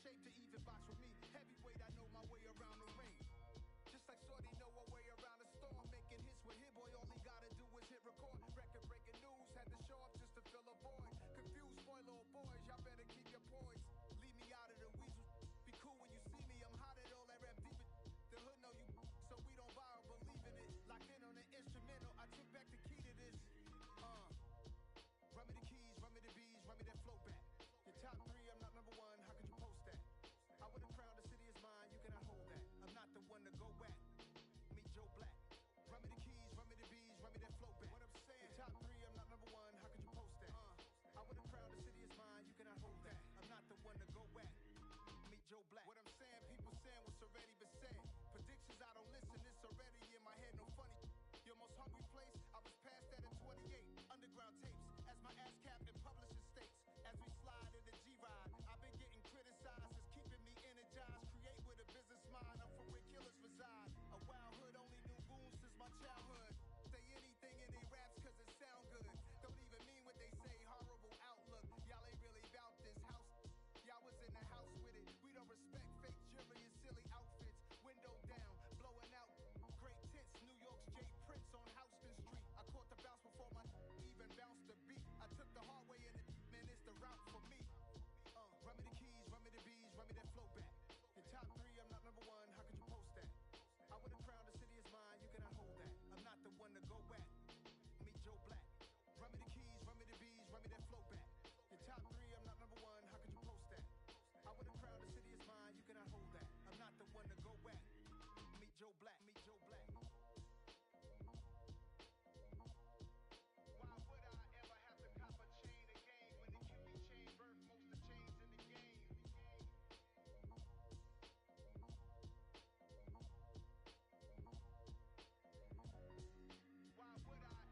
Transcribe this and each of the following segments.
shape to even box with me. Heavyweight, I know my way around the ring. Just like Shorty know her way around the storm. Making hits with Hit Boy, all he gotta do is hit record. Record breaking news, had to show up just to fill a void. Confused boy, little boys, y'all better keep your poise. Leave me out of the weasel. Be cool when you see me, I'm hot at all that rap deep. The hood know you, so we don't borrow, believe in it. Locked in on the instrumental, I took back the key to this. Run me the keys, run me the bees, run me that flow back. Your top three, I'm not number one, how could you post that? I would've crowned the city is mine, you cannot hold that. I'm not the one to go back. Meet Joe Black. Run me the keys, run me the bees, run me that flow back. What I'm saying, your top three, I'm not number one, how could you post that? I would've crowned the city is mine, you cannot hold that. I'm not the one to go back. Meet Joe Black. What I'm saying, people saying what's already been said. Predictions, I don't listen, it's already in my head, no funny. Your most hungry place, I was past that in 28. Underground tapes, as my ass cap in publishing states. As we slide in the G-Ride, I've been getting criticized, it's keeping me energized. Create with a business mind, I'm from where killers reside. A wild hood, only knew goons since my childhood. Say anything in they raps cause it sound good. Don't even mean what they say, horrible outlook. Y'all ain't really about this house. Y'all was in the house with it. We don't respect fake jewelry and silly outfits. Window down, blowing out. Great tits, New York's J. Prince on Houston Street. I caught the bounce before my even bounced the beat. I took the hard way and man, it's the route for me. Run me the keys, run me the bees, run me that flow back. Your top three, I'm not number one, how could you post that? I would've crowned the city is mine, you cannot hold that. I'm not the one to go back. Meet Joe Black. Run me the keys, run me the bees, run me that flow back. Your top three, I'm not number one, how could you post that? I would've crowned the city is mine, you cannot hold that. I'm not the one to go back. Meet Joe Black, meet Joe Black. Why would I ever have to cop a chain again when the cutie chain birth most of chains in the game? Why would I?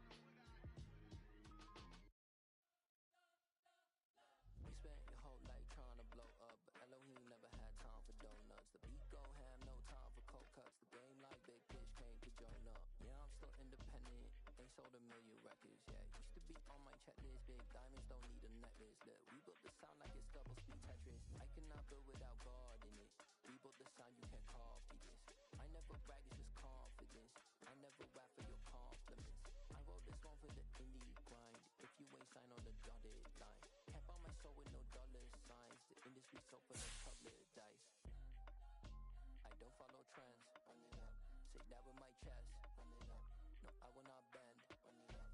You spent your whole life trying to blow up, but Elohim never had time for donuts. The beat go ham, no time for cold cuts. The game like Big Pitch came to join up. Yeah, I'm still independent, ain't sold a million records yet. Used to be on my checklist, big diamonds don't need a necklace. Look, we built the sound like it's double speed Tetris. I cannot build without God in it. We built the sound, you can't copy this. I never brag, it's just confidence. I never rap for your compliments. I wrote this one for the indie grind. If you ain't signed on the dotted line, can't buy my soul with no dollar signs. The industry so full of public dice. I don't follow trends. Run it up. Say that with my chest. Run it up. No, I will not bend. Run it up.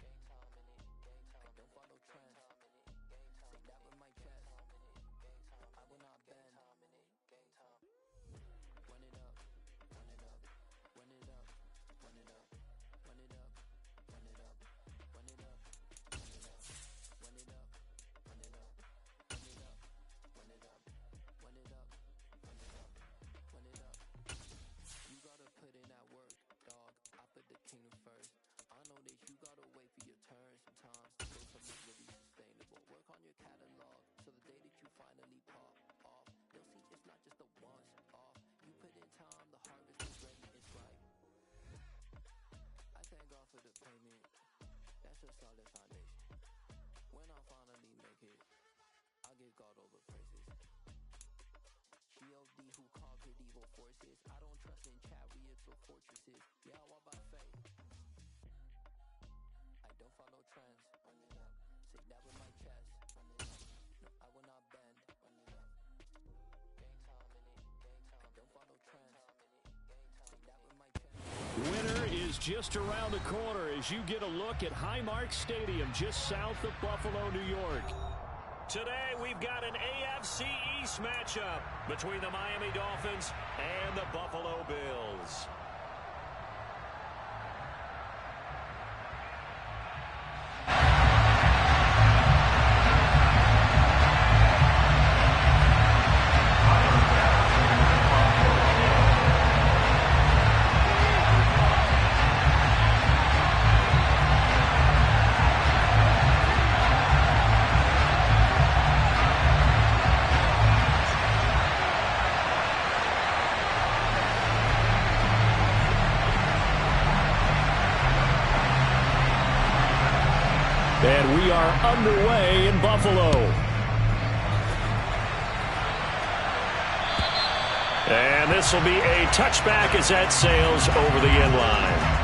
Game time in it. Game time. I don't follow trends. Say that with my chest. I will not bend. Game time. Run it up. Run it up. Run it up. Run it up. Run it up. Run it up. Run it up. Run it up. Run it up. Run it up. Run it up. Run it up. Run it up. Run it up. You gotta put in that work, dog. I put the kingdom first. I know that you gotta wait for your turn sometimes to build something really sustainable. Work on your catalog so the day that you finally pop off, you'll see it's not just a once off. You put in time, the harvest is ready, it's right. I thank God for the payment. That's a solid foundation. When I finally make it, I'll give God all the praises. G.O.D. who conquered evil forces. I don't trust in chariots or fortresses. Yeah, I walk by faith. I don't follow trends. Run it up. Say that with my chest. Run it up. No, I will not bend. Run it up. Game time in it. Game time. I don't follow trends. Say that with my chest. Winter is just around the corner as you get a look at Highmark Stadium just south of Buffalo, New York. Today, we've got an AFC East matchup between the Miami Dolphins and the Buffalo Bills. And we are underway in Buffalo. And this will be a touchback as that sails over the end line.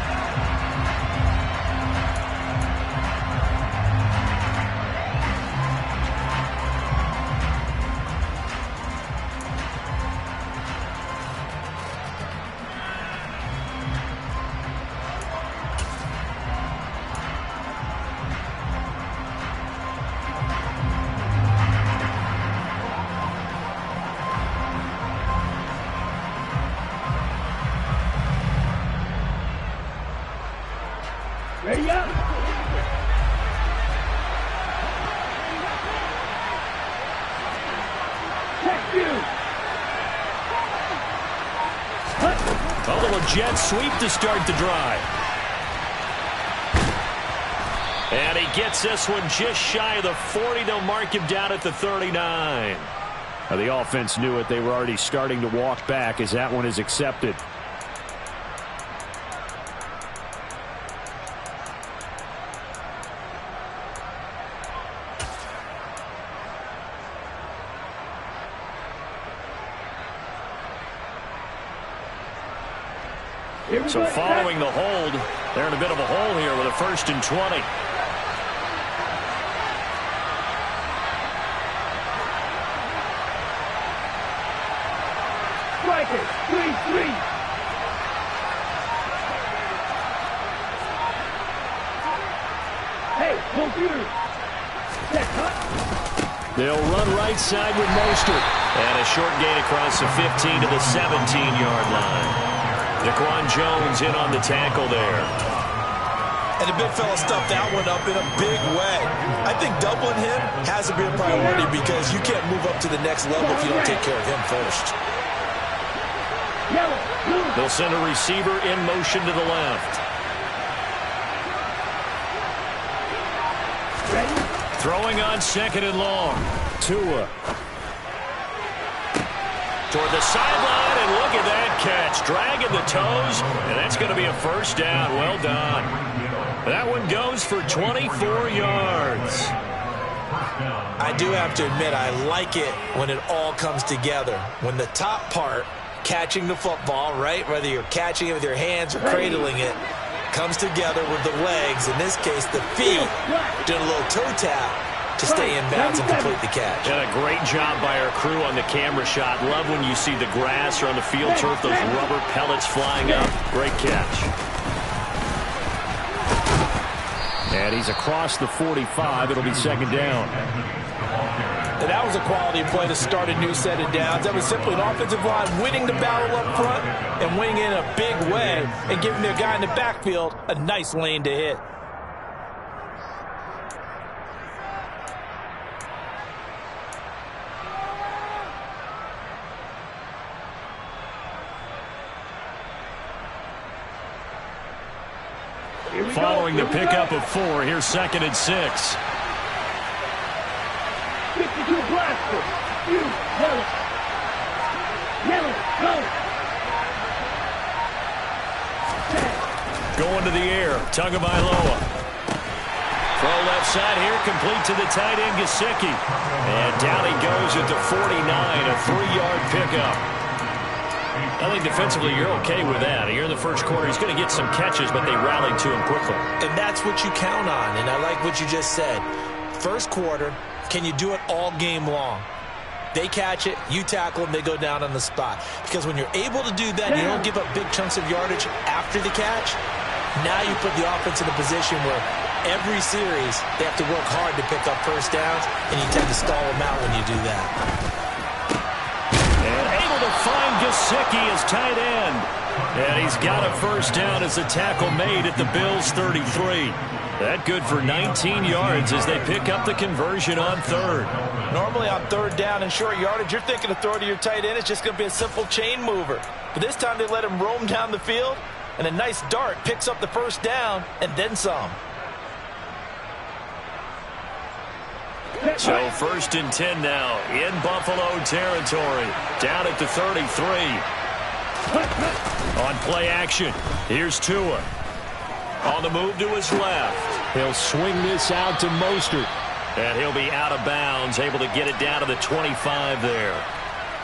Ready up. Check you. A little jet sweep to start the drive. And he gets this one just shy of the 40. They'll mark him down at the 39. Now, the offense knew it. They were already starting to walk back as that one is accepted. So following the hold, they're in a bit of a hole here with a 1st and 20. Strikers, 3-3. Hey, computer. Set cut. They'll run right side with Mostert. And a short gain across the 15 to the 17-yard line. Daquan Jones in on the tackle there. And the big fella stuffed that one up in a big way. I think doubling him has to be a priority because you can't move up to the next level if you don't take care of him first. They'll send a receiver in motion to the left. Throwing on 2nd and long. Tua. Toward the sideline, and look at that catch. Dragging the toes, and that's going to be a 1st down. Well done. That one goes for 24 yards. I do have to admit, I like it when it all comes together. When the top part, catching the football, right, whether you're catching it with your hands or cradling it, comes together with the legs, in this case the feet, doing a little toe tap to stay in bounds and complete the catch. And a great job by our crew on the camera shot. Love when you see the grass or on the field turf, those rubber pellets flying up. Great catch. And he's across the 45. It'll be 2nd down. And that was a quality play to start a new set of downs. That was simply an offensive line winning the battle up front and winning in a big way and giving their guy in the backfield a nice lane to hit. Following the pickup of 4, here's 2nd and 6. 52 blaster. You, yellow. Yellow, go. Going to the air, Tagovailoa. Throw left side here, complete to the tight end, Gesicki. And down he goes at the 49, a 3-yard pickup. I think defensively you're okay with that. Here in the 1st quarter, he's going to get some catches, but they rallied to him quickly. And that's what you count on, and I like what you just said. 1st quarter, can you do it all game long? They catch it, you tackle them, they go down on the spot. Because when you're able to do that, you don't give up big chunks of yardage after the catch. Now you put the offense in a position where every series they have to work hard to pick up 1st downs, and you tend to stall them out when you do that. And able to find Gesicki as tight end. And he's got a 1st down as the tackle made at the Bills' 33. That good for 19 yards as they pick up the conversion on 3rd. Normally on 3rd down and short yardage, you're thinking of throw to your tight end. It's just going to be a simple chain mover. But this time they let him roam down the field, and a nice dart picks up the 1st down and then some. So 1st and 10 now in Buffalo territory. Down at the 33. On play action, here's Tua. On the move to his left. He'll swing this out to Mostert. And he'll be out of bounds, able to get it down to the 25 there.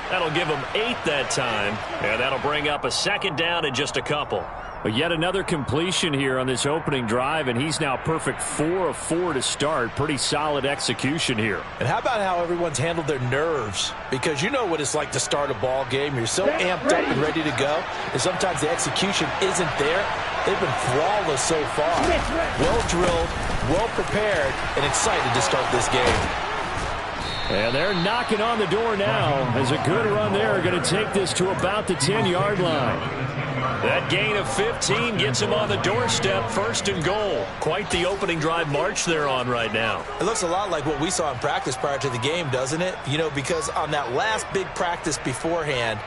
That'll give them 8 that time, and that'll bring up a second down in just a couple. But yet another completion here on this opening drive, and he's now perfect 4 of 4 to start. Pretty solid execution here. And how about how everyone's handled their nerves? Because you know what it's like to start a ball game. You're so amped up and ready to go, and sometimes the execution isn't there. They've been flawless so far. Well drilled, well prepared, and excited to start this game. And they're knocking on the door now as a good run there going to take this to about the 10-yard line. That gain of 15 gets him on the doorstep, 1st and goal. Quite the opening drive march they're on right now. It looks a lot like what we saw in practice prior to the game, doesn't it? You know, because on that last big practice beforehand,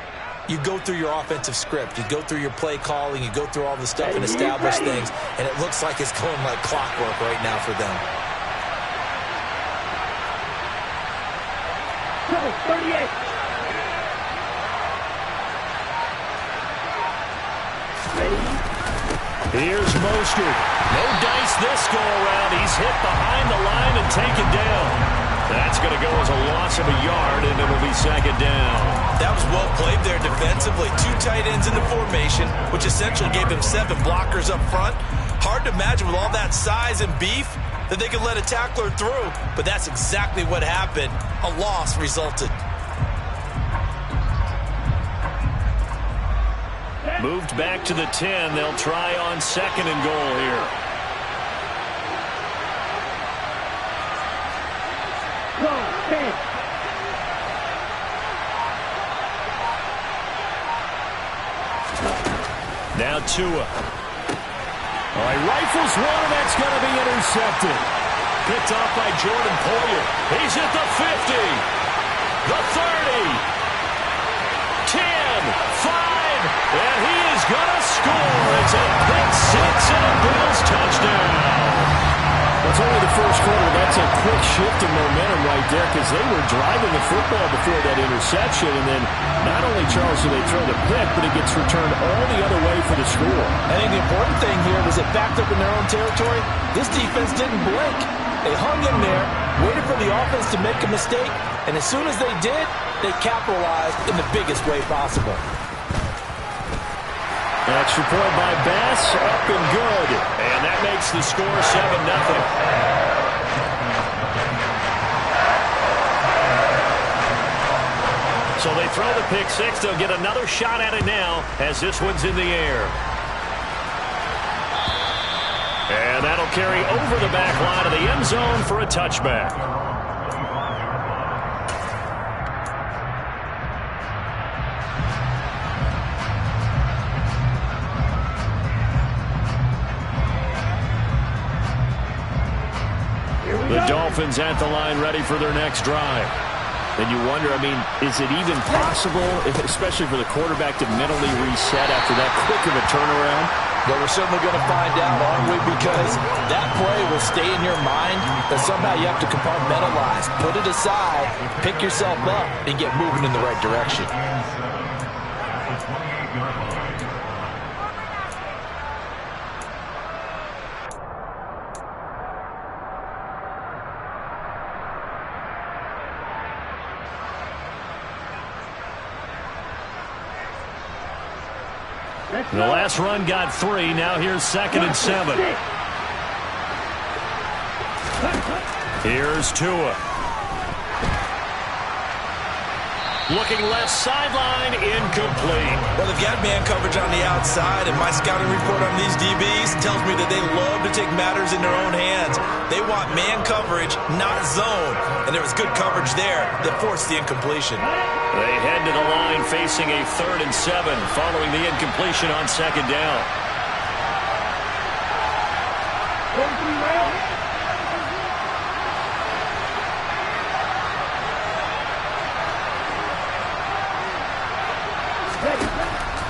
you go through your offensive script, you go through your play calling, you go through all the stuff and establish things, and it looks like it's going like clockwork right now for them. 38. Here's Mostert. No dice this go-around. He's hit behind the line and taken down. That's going to go as a loss of a yard, and it'll be second down. That was well played there defensively. 2 tight ends in the formation, which essentially gave them 7 blockers up front. Hard to imagine with all that size and beef that they could let a tackler through, but that's exactly what happened. A loss resulted. Moved back to the 10. They'll try on 2nd and goal here. Go, 10. Now Tua. All right, rifles one, and that's going to be intercepted. Picked off by Jordan Poyer. He's at the 50. The 30. 10, 5, and he is going to score. It's a pick 6 and a Bills touchdown. That's only the first quarter. That's a quick shift in momentum right there because they were driving the football before that interception, and then not only, Charles, do they throw the pick, but it gets returned all the other way for the score. I think the important thing here was it backed up in their own territory. This defense didn't blink. They hung in there, waited for the offense to make a mistake, and as soon as they did, they capitalized in the biggest way possible. Extra point by Bass, up and good. And that makes the score 7-0. So they throw the pick 6. They'll get another shot at it now as this one's in the air. And that'll carry over the back line of the end zone for a touchback. The Dolphins at the line ready for their next drive. And you wonder, I mean, is it even possible, especially for the quarterback, to mentally reset after that quick of a turnaround? Well, we're certainly going to find out, aren't we? Because that play will stay in your mind, but somehow you have to compartmentalize. Put it aside, pick yourself up, and get moving in the right direction. The last run got 3. Now here's 2nd and 7. Here's Tua. Looking left sideline, incomplete. Well, they've got man coverage on the outside, and my scouting report on these DBs tells me that they love to take matters in their own hands. They want man coverage, not zone. And there was good coverage there that forced the incompletion. They head to the line facing a 3rd and 7 following the incompletion on 2nd down.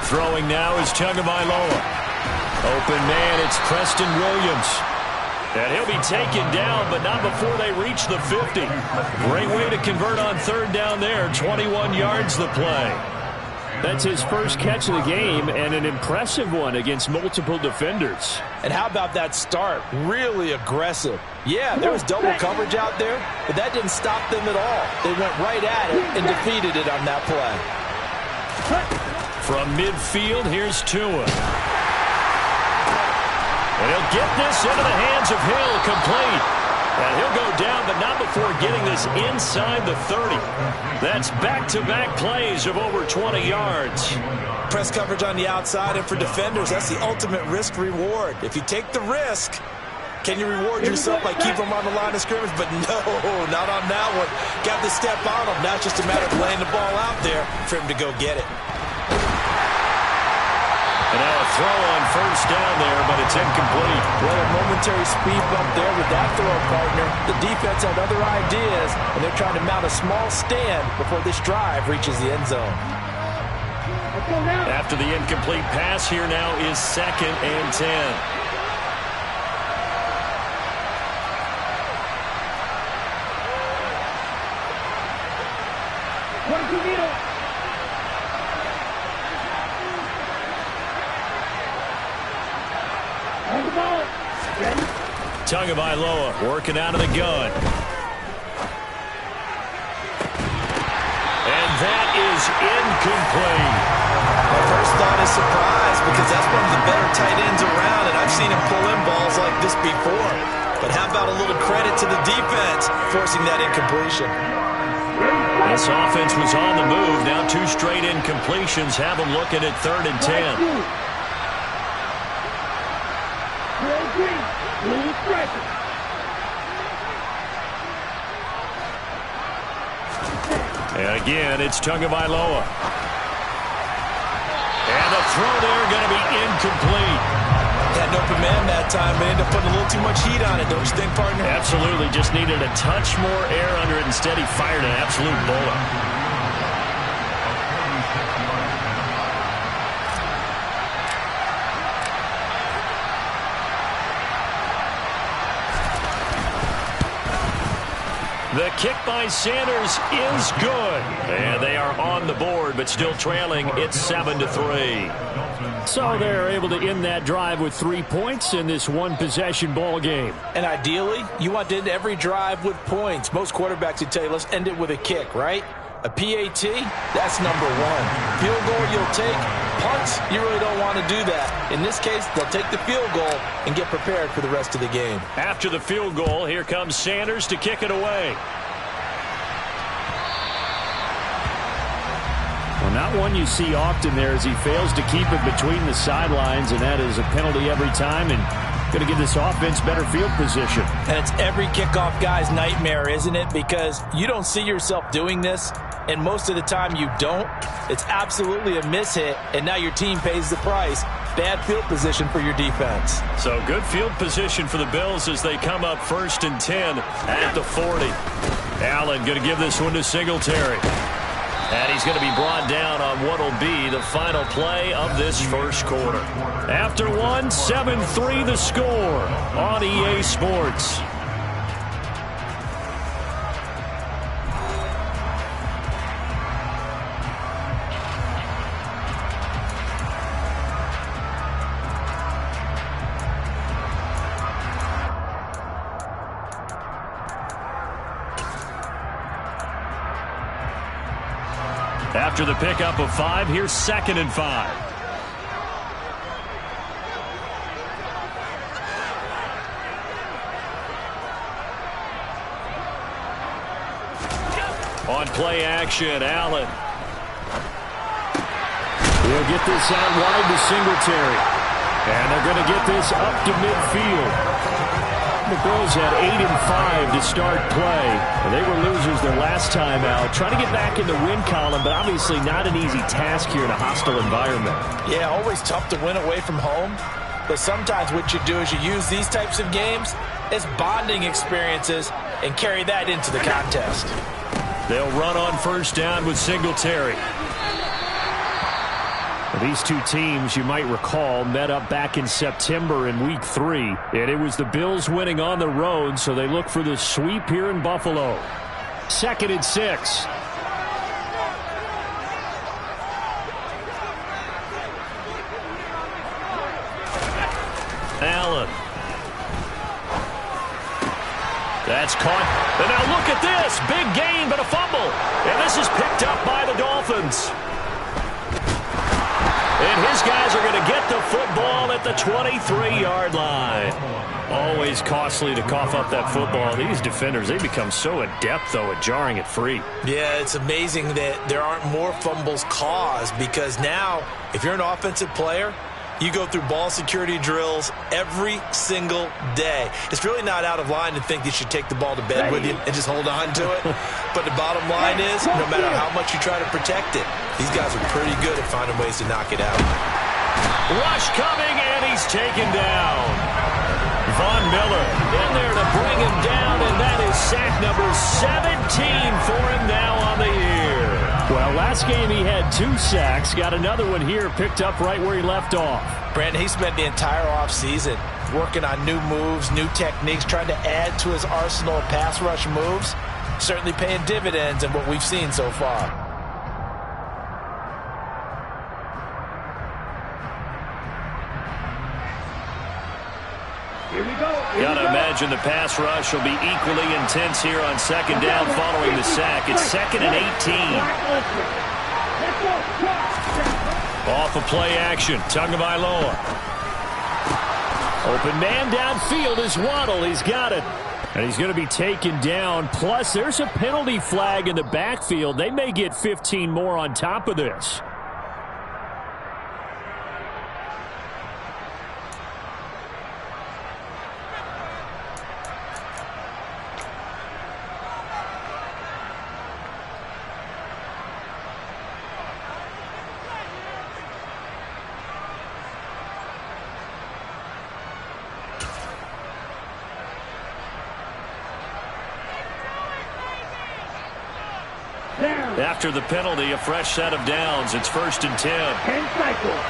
Throwing now is Tagovailoa. Open man, it's Preston Williams. And he'll be taken down, but not before they reach the 50. Great way to convert on 3rd down there. 21 yards the play. That's his first catch of the game, and an impressive one against multiple defenders. And how about that start? Really aggressive. Yeah, there was double coverage out there, but that didn't stop them at all. They went right at it and defeated it on that play. From midfield, here's Tua. And he'll get this into the hands of Hill, complete. And he'll go down, but not before getting this inside the 30. That's back-to-back plays of over 20 yards. Press coverage on the outside, and for defenders, that's the ultimate risk-reward. If you take the risk, can you reward yourself by keeping them on the line of scrimmage? But no, not on that one. Got to step on them. Now it's just a matter of laying the ball out there for him to go get it. And now a throw on first down there, but it's incomplete. Well, a momentary speed bump there with that throw, partner. The defense had other ideas, and they're trying to mount a small stand before this drive reaches the end zone. After the incomplete pass, here now is 2nd and 10. Tagovailoa working out of the gun. And that is incomplete. My first thought is surprise, because that's one of the better tight ends around, and I've seen him pull in balls like this before. But how about a little credit to the defense forcing that incompletion? This offense was on the move. Now 2 straight incompletions have them looking at 3rd and 10. And again, it's Tagovailoa. And the throw there going to be incomplete. Had an open man that time, but ended up putting a little too much heat on it, don't you think, partner? Absolutely. Just needed a touch more air under it. Instead, he fired an absolute bullet. The kick by Sanders is good. And they are on the board, but still trailing. It's 7-3. So they're able to end that drive with 3 points in this one-possession ball game. And ideally, you want to end every drive with points. Most quarterbacks would tell you, let's end it with a kick, right? A PAT, that's number 1. Field goal you'll take. Punts, you really don't want to do that. In this case, they'll take the field goal and get prepared for the rest of the game. After the field goal, here comes Sanders to kick it away. Well, not one you see often there as he fails to keep it between the sidelines, and that is a penalty every time, and going to give this offense better field position. And it's every kickoff guy's nightmare, isn't it? Because you don't see yourself doing this, and most of the time you don't. It's absolutely a mishit, and now your team pays the price. Bad field position for your defense. So good field position for the Bills as they come up 1st and 10 at the 40. Allen going to give this one to Singletary. And he's going to be brought down on what will be the final play of this first quarter. After 1, 7-3 the score on EA Sports. After the pickup of 5, here's 2nd and 5. On play action, Allen. He'll get this out wide to Singletary. And they're going to get this up to midfield. The Bills had 8-5 to start play. They were losers their last time out. Trying to get back in the win column, but obviously not an easy task here in a hostile environment. Yeah, always tough to win away from home. But sometimes what you do is you use these types of games as bonding experiences and carry that into the contest. They'll run on first down with Singletary. These two teams, you might recall, met up back in September in Week 3. And it was the Bills winning on the road, so they look for the sweep here in Buffalo. 2nd and 6. Allen. That's caught. And now look at this. Big gain, but a fumble. And this is picked up by the Dolphins. And his guys are going to get the football at the 23-yard line. Always costly to cough up that football. These defenders, they become so adept, though, at jarring it free. Yeah, it's amazing that there aren't more fumbles caused because now, if you're an offensive player, you go through ball security drills every single day. It's really not out of line to think you should take the ball to bed with you and just hold on to it. But the bottom line is, no matter how much you try to protect it, these guys are pretty good at finding ways to knock it out. Rush coming, and he's taken down. Von Miller in there to bring him down, and that is sack number 17 for him now on the year. Well, last game he had 2 sacks. Got another one here picked up right where he left off. Brandon, he spent the entire offseason working on new moves, new techniques, trying to add to his arsenal of pass rush moves. Certainly paying dividends in what we've seen so far. Here we go. Got to imagine the pass rush will be equally intense here on second down following the sack. It's 2nd and 18. Off of play action. Tagovailoa. Open man downfield is Waddle. He's got it. And he's going to be taken down. Plus, there's a penalty flag in the backfield. They may get 15 more on top of this. After the penalty, a fresh set of downs. It's 1st and 10. 10 cycles.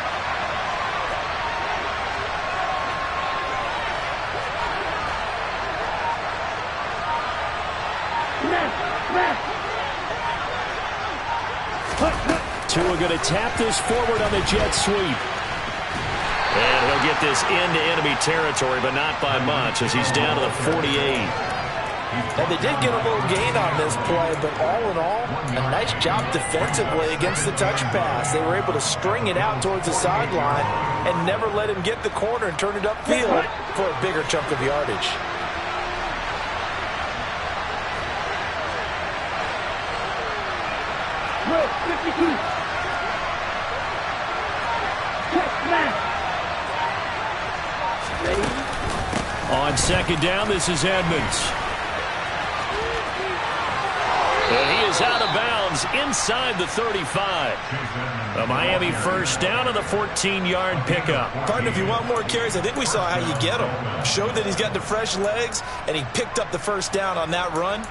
Tua going to tap this forward on the jet sweep. And he'll get this into enemy territory, but not by much as he's down to the 48. And they did get a little gain on this play, but all in all, a nice job defensively against the touch pass. They were able to string it out towards the sideline and never let him get the corner and turn it upfield for a bigger chunk of yardage. Row 52. On second down, this is Edmonds. And he is out of bounds inside the 35. A Miami first down on the 14-yard pickup. Partner, if you want more carries, I think we saw how you get them. Showed that he's got the fresh legs, and he picked up the first down on that run.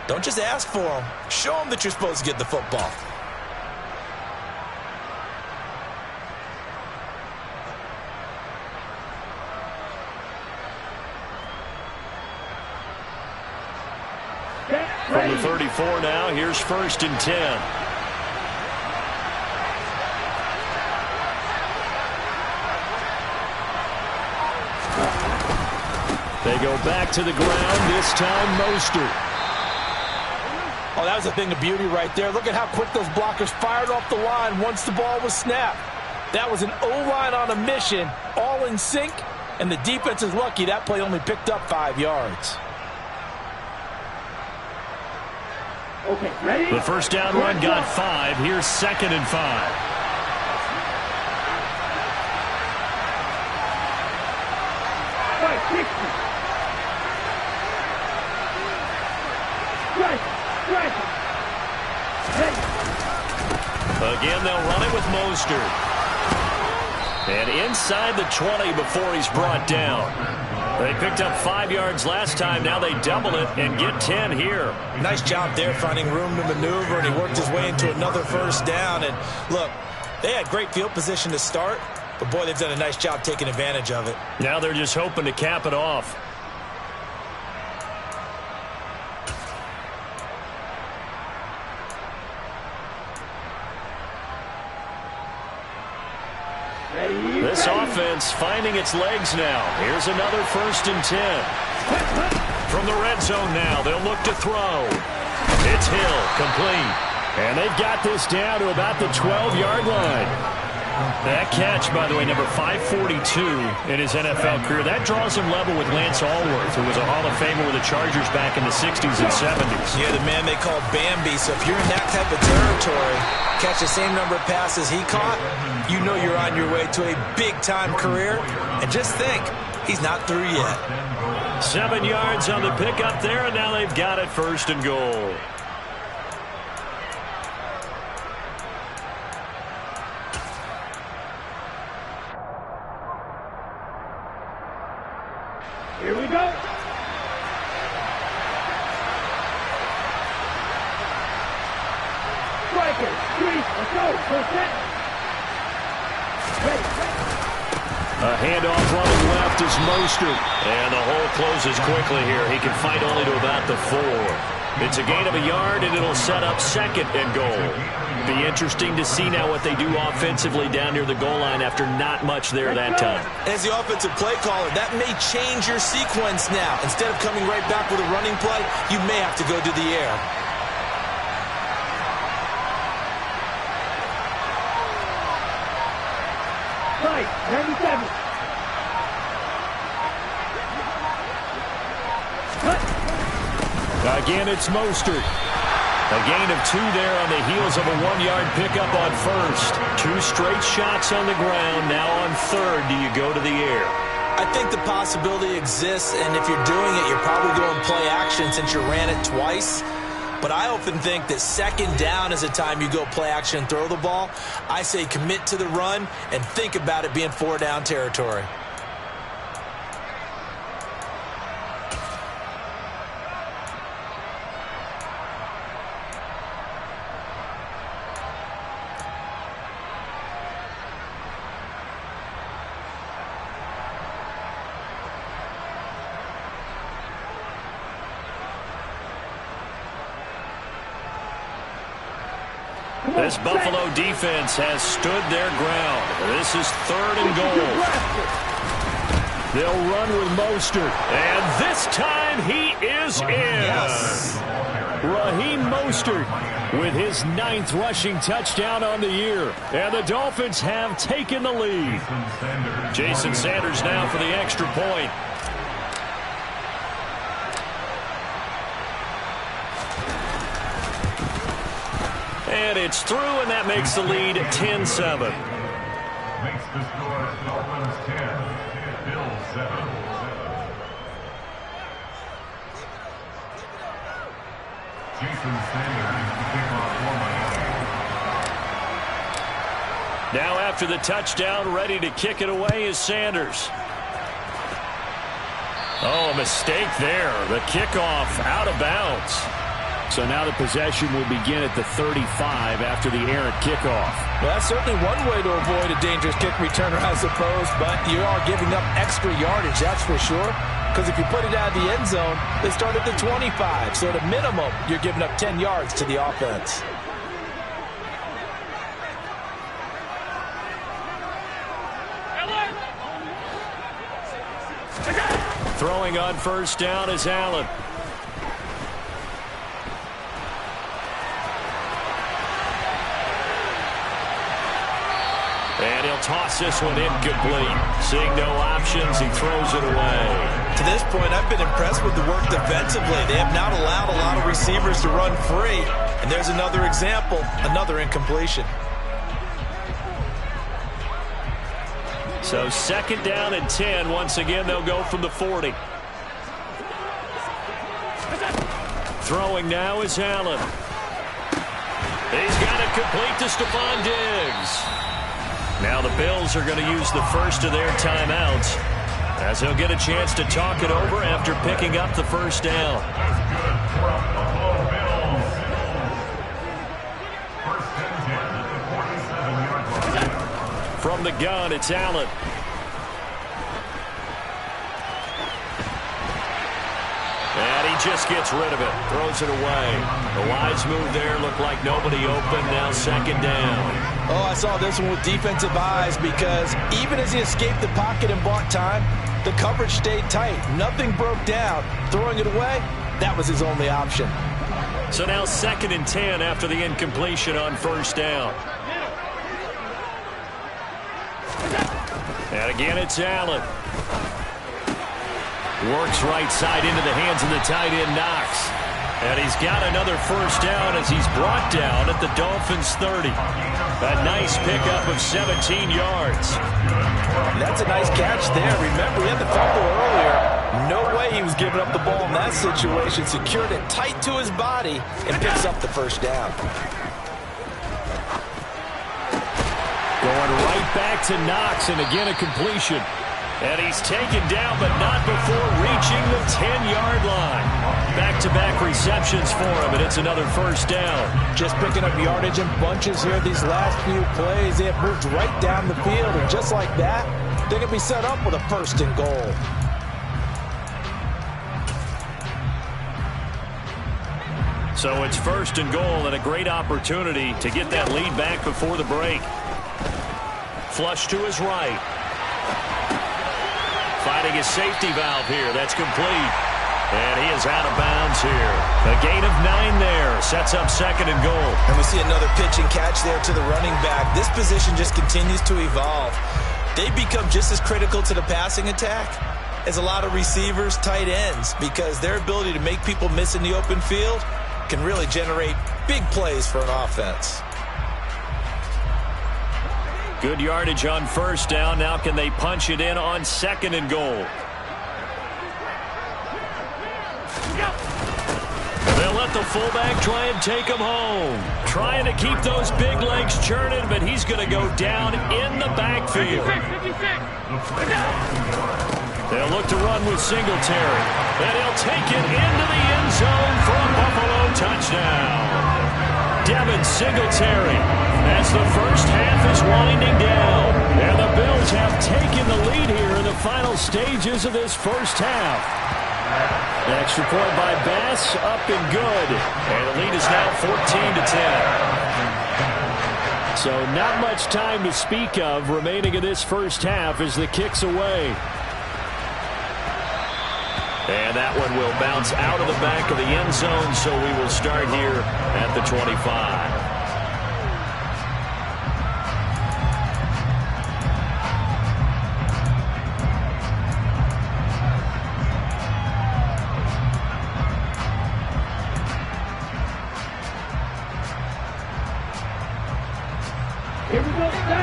Don't just ask for them. Show them that you're supposed to get the football. From the 34 now, here's 1st and 10. They go back to the ground, this time Mostert. Oh, that was a thing of beauty right there. Look at how quick those blockers fired off the line once the ball was snapped. That was an O-line on a mission, all in sync, and the defense is lucky that play only picked up 5 yards. Okay, ready? The first down run got 5. Here's 2nd and 5. Again, they'll run it with Mostert. And inside the 20 before he's brought down. They picked up 5 yards last time. Now they double it and get 10 here. Nice job there finding room to maneuver, and he worked his way into another first down. And look, they had great field position to start, but boy, they've done a nice job taking advantage of it. Now they're just hoping to cap it off. This offense offense finding its legs now. Here's another 1st and 10. From the red zone now, they'll look to throw. It's Hill, complete. And they've got this down to about the 12-yard line. That catch, by the way, number 542 in his NFL career. That draws him level with Lance Allworth, who was a Hall of Famer with the Chargers back in the 60s and 70s. Yeah, the man they call Bambi. So if you're in that type of territory, catch the same number of passes he caught, you know you're on your way to a big-time career. And just think, he's not through yet. 7 yards on the pickup there, and now they've got it 1st and goal. Here we go. Strikers, 3, let's go. Full set. Ready. A handoff running left is Mostert. And the hole closes quickly here. He can fight only to about the 4. It's a gain of a yard, and it'll set up 2nd and goal. Be interesting to see now what they do offensively down near the goal line after not much there that time. As the offensive play caller, that may change your sequence now. Instead of coming right back with a running play, you may have to go to the air. Right, 97. Again, it's Mostert. A gain of 2 there on the heels of a 1-yard pickup on 1st. 2 straight shots on the ground. Now on 3rd, do you go to the air? I think the possibility exists, and if you're doing it, you're probably going play action since you ran it twice. But I often think that 2nd down is the time you go play action and throw the ball. I say commit to the run and think about it being 4-down territory. This Buffalo defense has stood their ground. This is 3rd and goal. They'll run with Mostert. And this time he is in. Yes. Raheem Mostert with his 9th rushing touchdown on the year. And the Dolphins have taken the lead. Jason Sanders now for the extra point. And it's through, and that makes the lead 10-7. Makes the score Dolphins 10, Bills 7. Jason Sanders to kick off for Miami. Now after the touchdown, ready to kick it away is Sanders. Oh, a mistake there. The kickoff out of bounds. So now the possession will begin at the 35 after the errant kickoff. Well, that's certainly one way to avoid a dangerous kick returner, I suppose, but you are giving up extra yardage, that's for sure. Because if you put it out of the end zone, they start at the 25. So at a minimum, you're giving up 10 yards to the offense. Throwing on 1st down is Allen. And he'll toss this one incomplete. Seeing no options, he throws it away. To this point, I've been impressed with the work defensively. They have not allowed a lot of receivers to run free. And there's another example, another incompletion. So 2nd down and 10. Once again, they'll go from the 40. Throwing now is Allen. He's got it complete to Stephon Diggs. Now the Bills are going to use the first of their timeouts, as he'll get a chance to talk it over after picking up the 1st down. That's good for Buffalo Bills. 1st and 10 at the 47-yard line. From the gun, it's Allen. And he he just gets rid of it, throws it away. The wise move there, looked like nobody open, now second down. Oh, I saw this one with defensive eyes because even as he escaped the pocket and bought time, the coverage stayed tight. Nothing broke down. Throwing it away, that was his only option. So now 2nd and 10 after the incompletion on first down. And again, it's Allen. Works right side into the hands of the tight end, Knox. And he's got another first down as he's brought down at the Dolphins' 30. A nice pickup of 17 yards. That's a nice catch there. Remember, he had the fumble earlier. No way he was giving up the ball in that situation. Secured it tight to his body and picks up the first down. Going right back to Knox, and again a completion. And he's taken down, but not before reaching the 10-yard line. Back-to-back receptions for him, and it's another first down. Just picking up yardage in bunches here these last few plays. They have moved right down the field, and just like that, they're going to be set up with a first and goal. So it's first and goal, and a great opportunity to get that lead back before the break. Flush to his right. Finding his safety valve here. That's complete. And he is out of bounds here. A gain of 9 there. Sets up 2nd and goal. And we see another pitch and catch there to the running back. This position just continues to evolve. They become just as critical to the passing attack as a lot of receivers, tight ends, because their ability to make people miss in the open field can really generate big plays for an offense. Good yardage on first down. Now can they punch it in on 2nd and goal? They'll let the fullback try and take him home. Trying to keep those big legs churning, but he's going to go down in the backfield. They'll look to run with Singletary. And he'll take it into the end zone for a Buffalo touchdown. Devin Singletary as the first half is winding down. And the Bills have taken the lead here in the final stages of this first half. An extra point by Bass, up and good. And the lead is now 14-10. So not much time to speak of remaining in this first half as the kick's away. And that one will bounce out of the back of the end zone, so we will start here at the 25.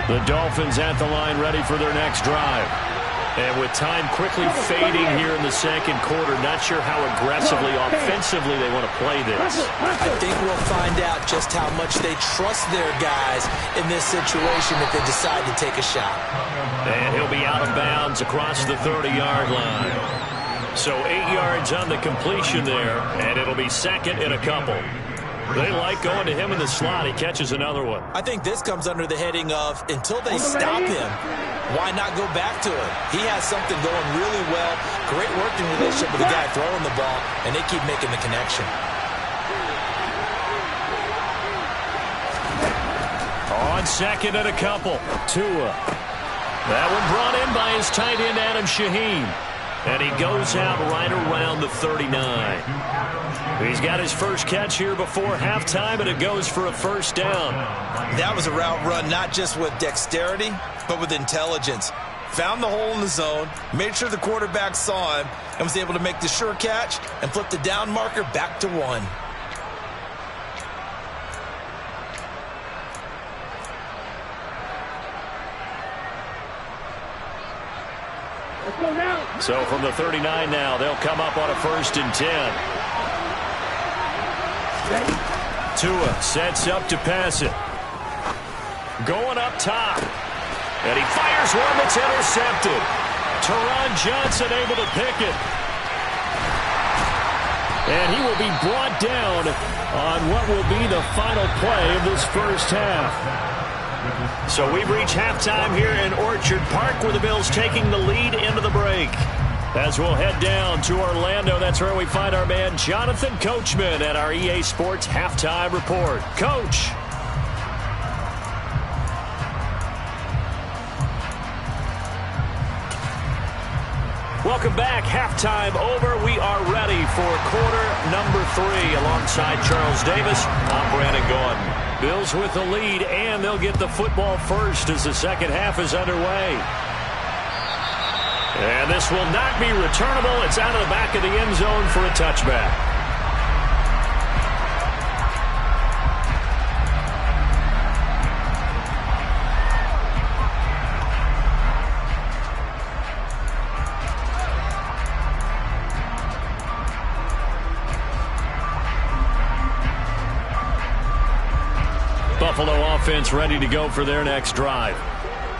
The Dolphins at the line ready for their next drive. And with time quickly fading here in the second quarter, not sure how aggressively, offensively they want to play this. I think we'll find out just how much they trust their guys in this situation if they decide to take a shot. And he'll be out of bounds across the 30-yard line. So 8 yards on the completion there, and it'll be 2nd and a couple. They like going to him in the slot. He catches another one. I think this comes under the heading of until they stop him, why not go back to him? He has something going really well. Great working relationship with the guy throwing the ball, and they keep making the connection. On 2nd and a couple. Tua. That one brought in by his tight end, Adam Shaheen. And he goes out right around the 39. He's got his first catch here before halftime, and it goes for a first down. That was a route run not just with dexterity, but with intelligence. Found the hole in the zone, made sure the quarterback saw him, and was able to make the sure catch and flip the down marker back to 1. So from the 39 now, they'll come up on a 1st and 10. Tua sets up to pass it. Going up top. And he fires one that's intercepted. Teron Johnson able to pick it. And he will be brought down on what will be the final play of this first half. So we've reached halftime here in Orchard Park, where the Bills taking the lead into the break. As we'll head down to Orlando, that's where we find our man Jonathan Coachman at our EA Sports Halftime Report. Coach. Welcome back. Halftime over. We are ready for quarter number 3 alongside Charles Davis. I'm Brandon Gaudin. Bills with the lead, and they'll get the football first as the second half is underway. And this will not be returnable. It's out of the back of the end zone for a touchback. Buffalo offense ready to go for their next drive.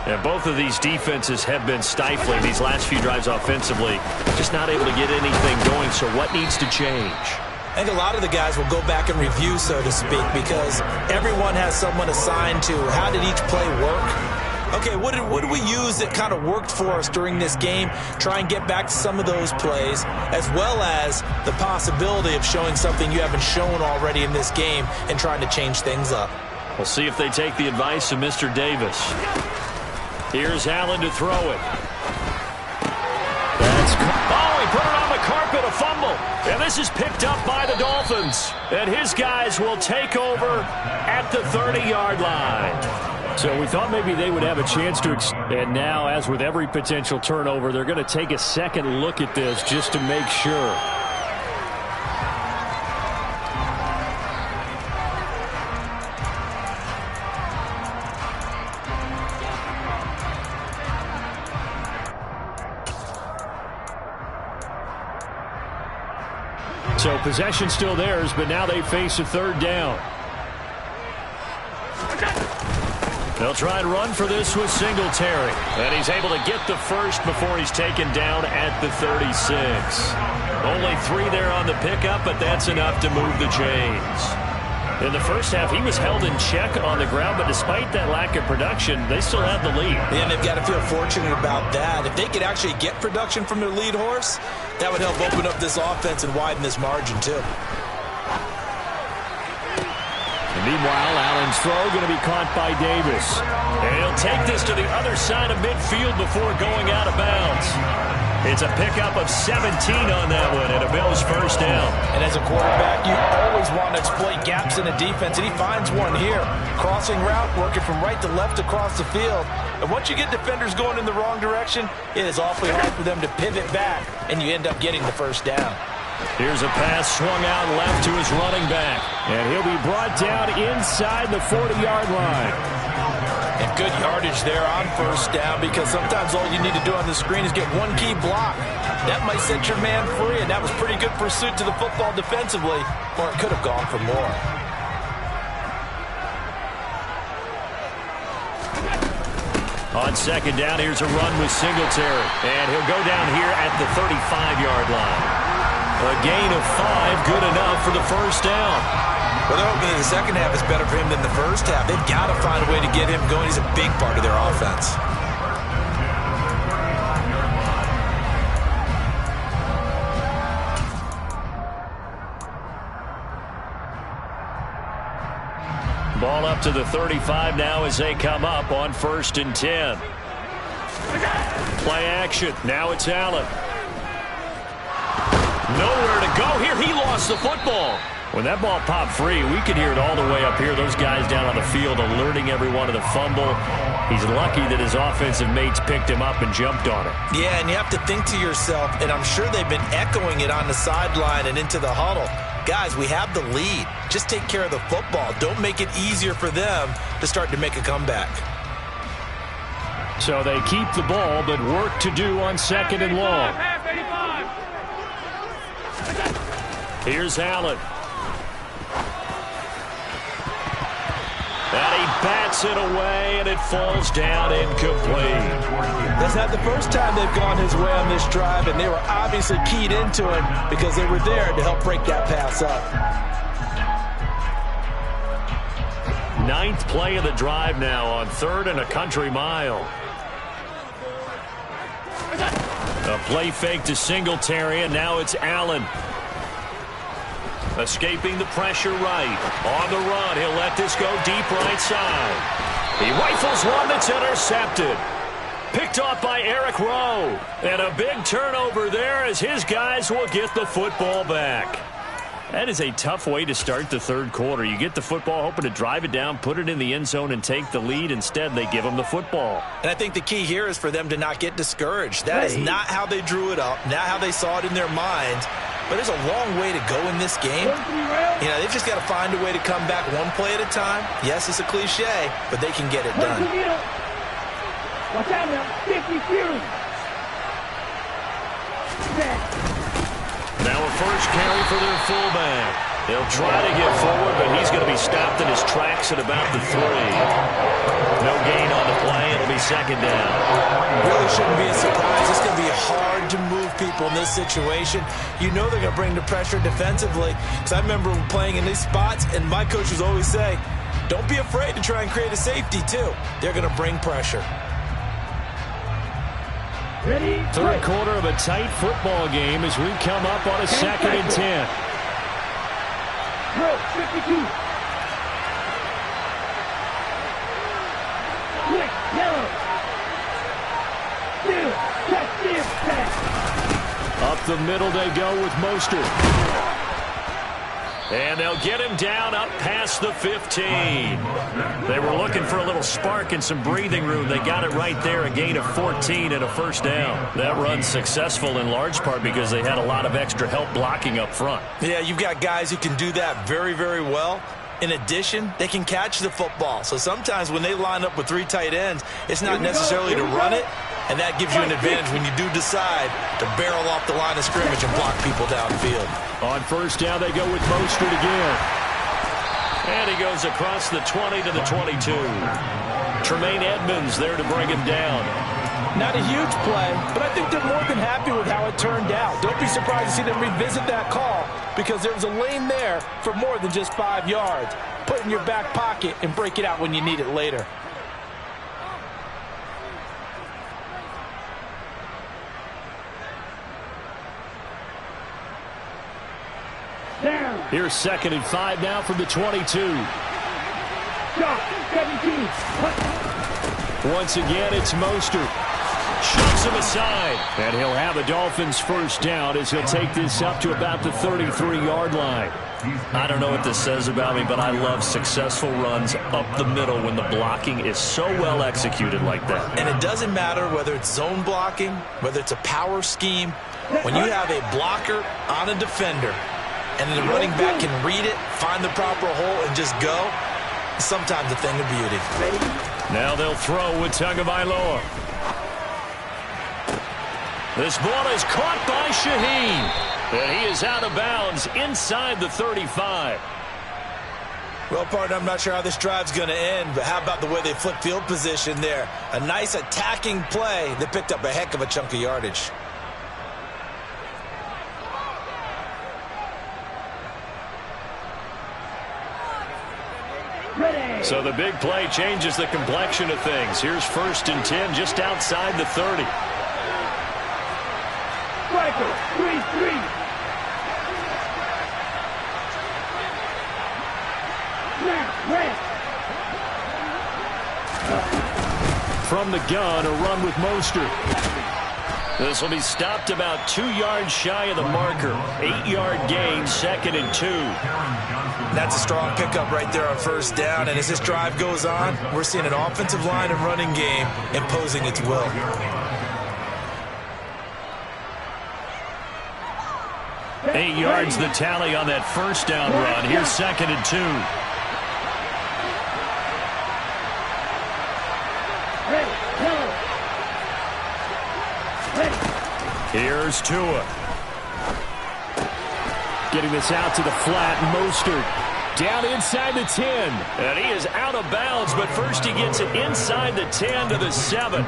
And both of these defenses have been stifling these last few drives offensively. Just not able to get anything going, so what needs to change? I think a lot of the guys will go back and review, so to speak, because everyone has someone assigned to how did each play work. Okay, what did we use that kind of worked for us during this game? Try and get back to some of those plays, as well as the possibility of showing something you haven't shown already in this game and trying to change things up. We'll see if they take the advice of Mr. Davis. Here's Allen to throw it. He put it on the carpet, a fumble. And this is picked up by the Dolphins. And his guys will take over at the 30-yard line. So we thought maybe they would have a chance to and now, as with every potential turnover, they're going to take a second look at this just to make sure. So possession still theirs, but now they face a third down. They'll try and run for this with Singletary. And he's able to get the first before he's taken down at the 36. Only 3 there on the pickup, but that's enough to move the chains. In the first half, he was held in check on the ground, but despite that lack of production, they still have the lead. And they've got to feel fortunate about that. If they could actually get production from their lead horse, that would help open up this offense and widen this margin, too. And meanwhile, Allen's throw going to be caught by Davis. And he'll take this to the other side of midfield before going out of bounds. It's a pickup of 17 on that one, and a Bills first down. And as a quarterback, you always want to exploit gaps in a defense, and he finds one here. Crossing route, working from right to left across the field. And once you get defenders going in the wrong direction, it is awfully hard for them to pivot back, and you end up getting the first down. Here's a pass swung out left to his running back. And he'll be brought down inside the 40-yard line. And good yardage there on first down, because sometimes all you need to do on the screen is get one key block. That might set your man free, and that was pretty good pursuit to the football defensively, or it could have gone for more. On second down, here's a run with Singletary. And he'll go down here at the 35-yard line. A gain of 5, good enough for the first down. Well, they're hoping that the second half is better for him than the first half. They've got to find a way to get him going. He's a big part of their offense. Ball up to the 35 now as they come up on 1st and 10. Play action. Now it's Allen. Nowhere to go here. He lost the football. When that ball popped free, we could hear it all the way up here. Those guys down on the field alerting everyone of the fumble. He's lucky that his offensive mates picked him up and jumped on it. Yeah, and you have to think to yourself, and I'm sure they've been echoing it on the sideline and into the huddle. Guys, we have the lead. Just take care of the football. Don't make it easier for them to start to make a comeback. So they keep the ball, but work to do on 2nd and long. Here's Allen. And he bats it away, and it falls down incomplete. That's not the first time they've gone his way on this drive, and they were obviously keyed into him because they were there to help break that pass up. 9th play of the drive now on 3rd and a country mile. A play fake to Singletary, and now it's Allen. Escaping the pressure right. On the run, he'll let this go deep right side. He rifles one that's intercepted. Picked off by Eric Rowe. And a big turnover there as his guys will get the football back. That is a tough way to start the third quarter. You get the football, hoping to drive it down, put it in the end zone, and take the lead. Instead, they give them the football. And I think the key here is for them to not get discouraged. That is not how they drew it up, not how they saw it in their minds. But there's a long way to go in this game. You know, they've just got to find a way to come back one play at a time. Yes, it's a cliche, but they can get it done. Watch out now. 50 Fury. Now a first carry for their fullback. They'll try to get forward, but he's going to be stopped in his tracks at about the 3. No gain on the play. It'll be second down. Really shouldn't be a surprise. It's going to be hard to move people in this situation. You know they're going to bring the pressure defensively. Because I remember playing in these spots, and my coaches always say, don't be afraid to try and create a safety, too. They're going to bring pressure. Ready? Third quarter of a tight football game as we come up on a 2nd and 10. Drill 52. Quick, yellow. Still, check this pass. Up the middle they go with Mostert. And they'll get him down up past the 15. They were looking for a little spark and some breathing room. They got it right there, a gain of 14 and a first down. That run's successful in large part because they had a lot of extra help blocking up front. Yeah, you've got guys who can do that very, very well. In addition, they can catch the football. So sometimes when they line up with 3 tight ends, it's not necessarily to run it, and that gives you an advantage when you do decide to barrel off the line of scrimmage and block people downfield. On first down, they go with Mostert again. And he goes across the 20 to the 22. Tremaine Edmonds there to bring him down. Not a huge play, but I think they're more than happy with how it turned out. Don't be surprised to see them revisit that call because there was a lane there for more than just 5 yards. Put it in your back pocket and break it out when you need it later. Down. Here's 2nd and 5 now from the 22. Shot 17. Once again, it's Mostert. Shoves him aside. And he'll have the Dolphins first down as he'll take this up to about the 33-yard line. I don't know what this says about me, but I love successful runs up the middle when the blocking is so well executed like that. And it doesn't matter whether it's zone blocking, whether it's a power scheme. When you have a blocker on a defender and the running back can read it, find the proper hole, and just go, it's sometimes a thing of beauty. Now they'll throw with Tagovailoa. This ball is caught by Shaheen. And he is out of bounds inside the 35. Well, partner, I'm not sure how this drive's going to end, but how about the way they flip field position there? A nice attacking play that picked up a heck of a chunk of yardage. So the big play changes the complexion of things. Here's 1st and 10 just outside the 30. Striker 3-3. Snap, red. From the gun, a run with Mostert. This will be stopped about 2 yards shy of the marker. 8-yard gain, 2nd and 2. That's a strong pickup right there on first down. And as this drive goes on, we're seeing an offensive line and running game imposing its will. Eight yards the tally on that first down run. Here's 2nd and 2. Here's Tua. Getting this out to the flat. Mostert down inside the 10. And he is out of bounds, but first he gets it inside the 10 to the 7.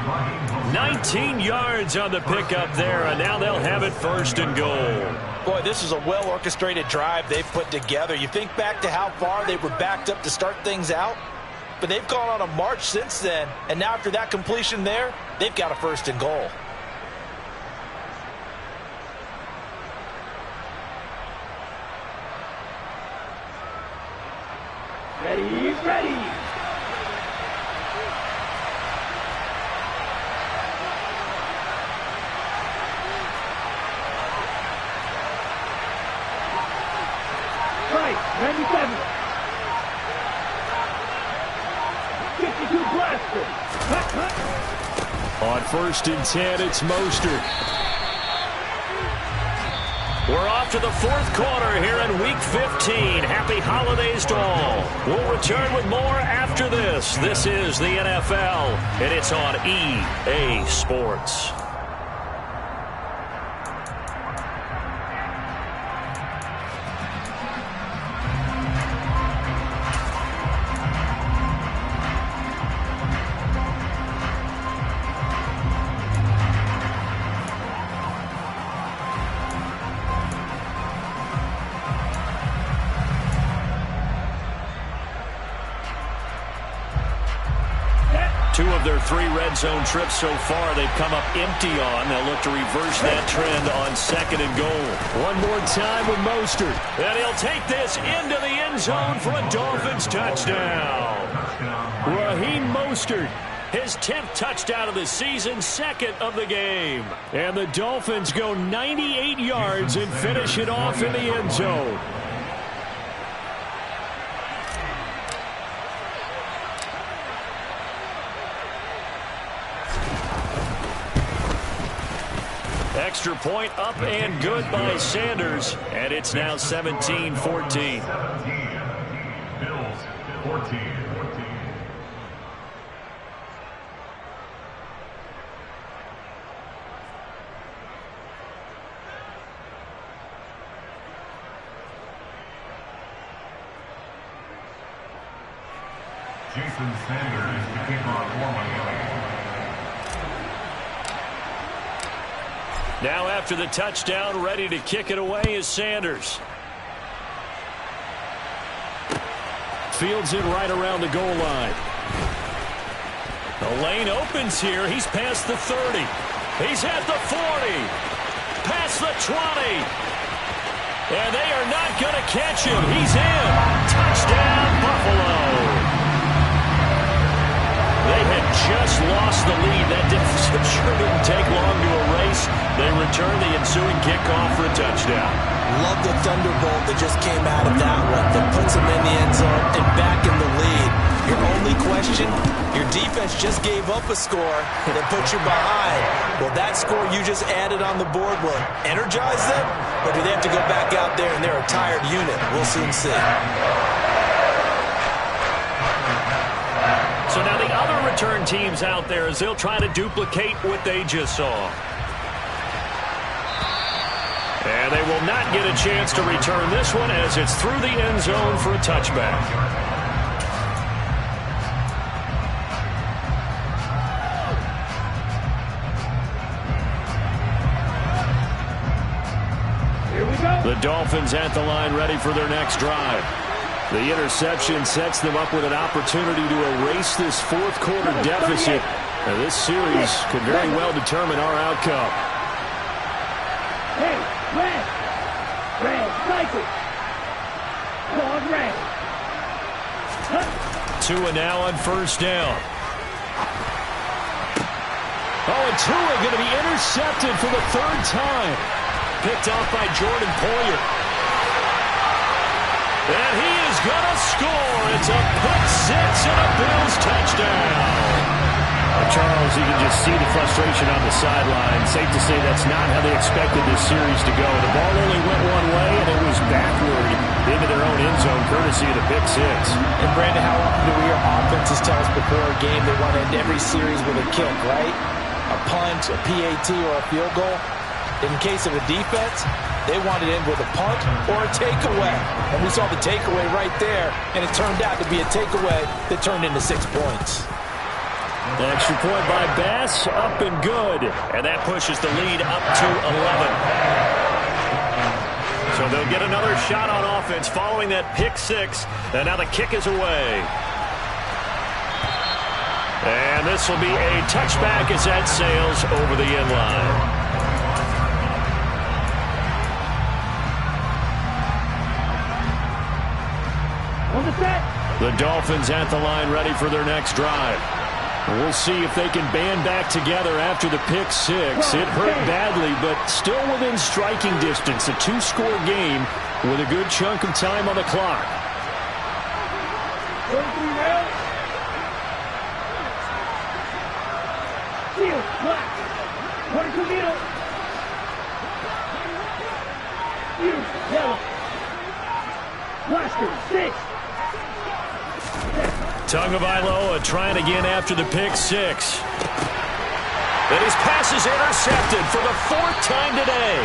19 yards on the pickup there, and now they'll have it 1st and goal. Boy, this is a well-orchestrated drive they've put together. You think back to how far they were backed up to start things out, but they've gone on a march since then, and now after that completion there, they've got a 1st and goal. Ready. Right, 97. 52 blaster. On 1st and 10, it's Mostert. We're off to the 4th quarter here in Week 15. Happy holidays to all. We'll return with more after this. This is the NFL, and it's on EA Sports. Two of their 3 red zone trips so far they've come up empty on. They'll look to reverse that trend on 2nd and goal. One more time with Mostert. And he'll take this into the end zone for a Dolphins touchdown. Raheem Mostert. His 10th touchdown of the season, 2nd of the game. And the Dolphins go 98 yards and finish it off in the end zone. Extra point up and good by Sanders. And it's now 17-14. 17. Bills 14. Jason Sanders to kick off for Miami. Now after the touchdown, ready to kick it away is Sanders. Fields it right around the goal line. The lane opens here. He's past the 30. He's at the 40. Past the 20. And they are not going to catch him. He's in. Touchdown, Buffalo. They had just lost the lead. That deficit sure didn't take long to erase. They return the ensuing kickoff for a touchdown. Love the thunderbolt that just came out of that one that puts them in the end zone and back in the lead. Your only question, your defense just gave up a score that put you behind. Will that score you just added on the board will energize them? Or do they have to go back out there and they're a tired unit? We'll soon see. So now the other return teams out there as they'll try to duplicate what they just saw. And they will not get a chance to return this one as it's through the end zone for a touchback. Here we go. The Dolphins at the line ready for their next drive. The interception sets them up with an opportunity to erase this 4th quarter deficit. Now, this series could very well determine our outcome. Hey, red. Red, cycle. Call red. 2 and now on 1st down. Oh, and Tua going to be intercepted for the 3rd time. Picked off by Jordan Poyer. And he is going to score. It's a pick 6 and a Bills touchdown. Charles, you can just see the frustration on the sideline. Safe to say that's not how they expected this series to go. The ball only went one way, and it was backward into their own end zone, courtesy of the pick 6. And Brandon, how often do we hear offenses tell us before a game they want to end every series with a kick, right? A punt, a PAT, or a field goal. In case of a defense, they wanted to end with a punt or a takeaway. And we saw the takeaway right there, and it turned out to be a takeaway that turned into 6 points. The extra point by Bass, up and good. And that pushes the lead up to 11. So they'll get another shot on offense following that pick 6. And now the kick is away. And this will be a touchback as that sails over the end line. On the set. The Dolphins at the line ready for their next drive. We'll see if they can band back together after the pick six. It hurt badly, but still within striking distance. A 2-score game with a good chunk of time on the clock. 23 rounds. Field, black. 22 middle. Field, yellow. Blaster, 6. Tagovailoa trying again after the pick six. And his pass is intercepted for the 4th time today.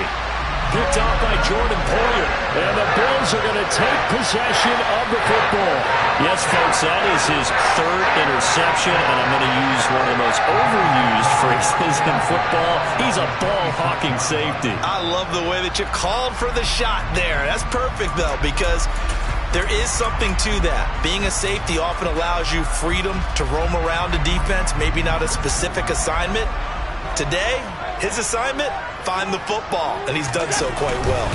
Picked off by Jordan Poyer. And the Bills are going to take possession of the football. Yes, folks, that is his 3rd interception, and I'm going to use one of the most overused phrases in football. He's a ball-hawking safety. I love the way that you called for the shot there. That's perfect, though, because there is something to that. Being a safety often allows you freedom to roam around a defense, maybe not a specific assignment. Today, his assignment, find the football, and he's done so quite well.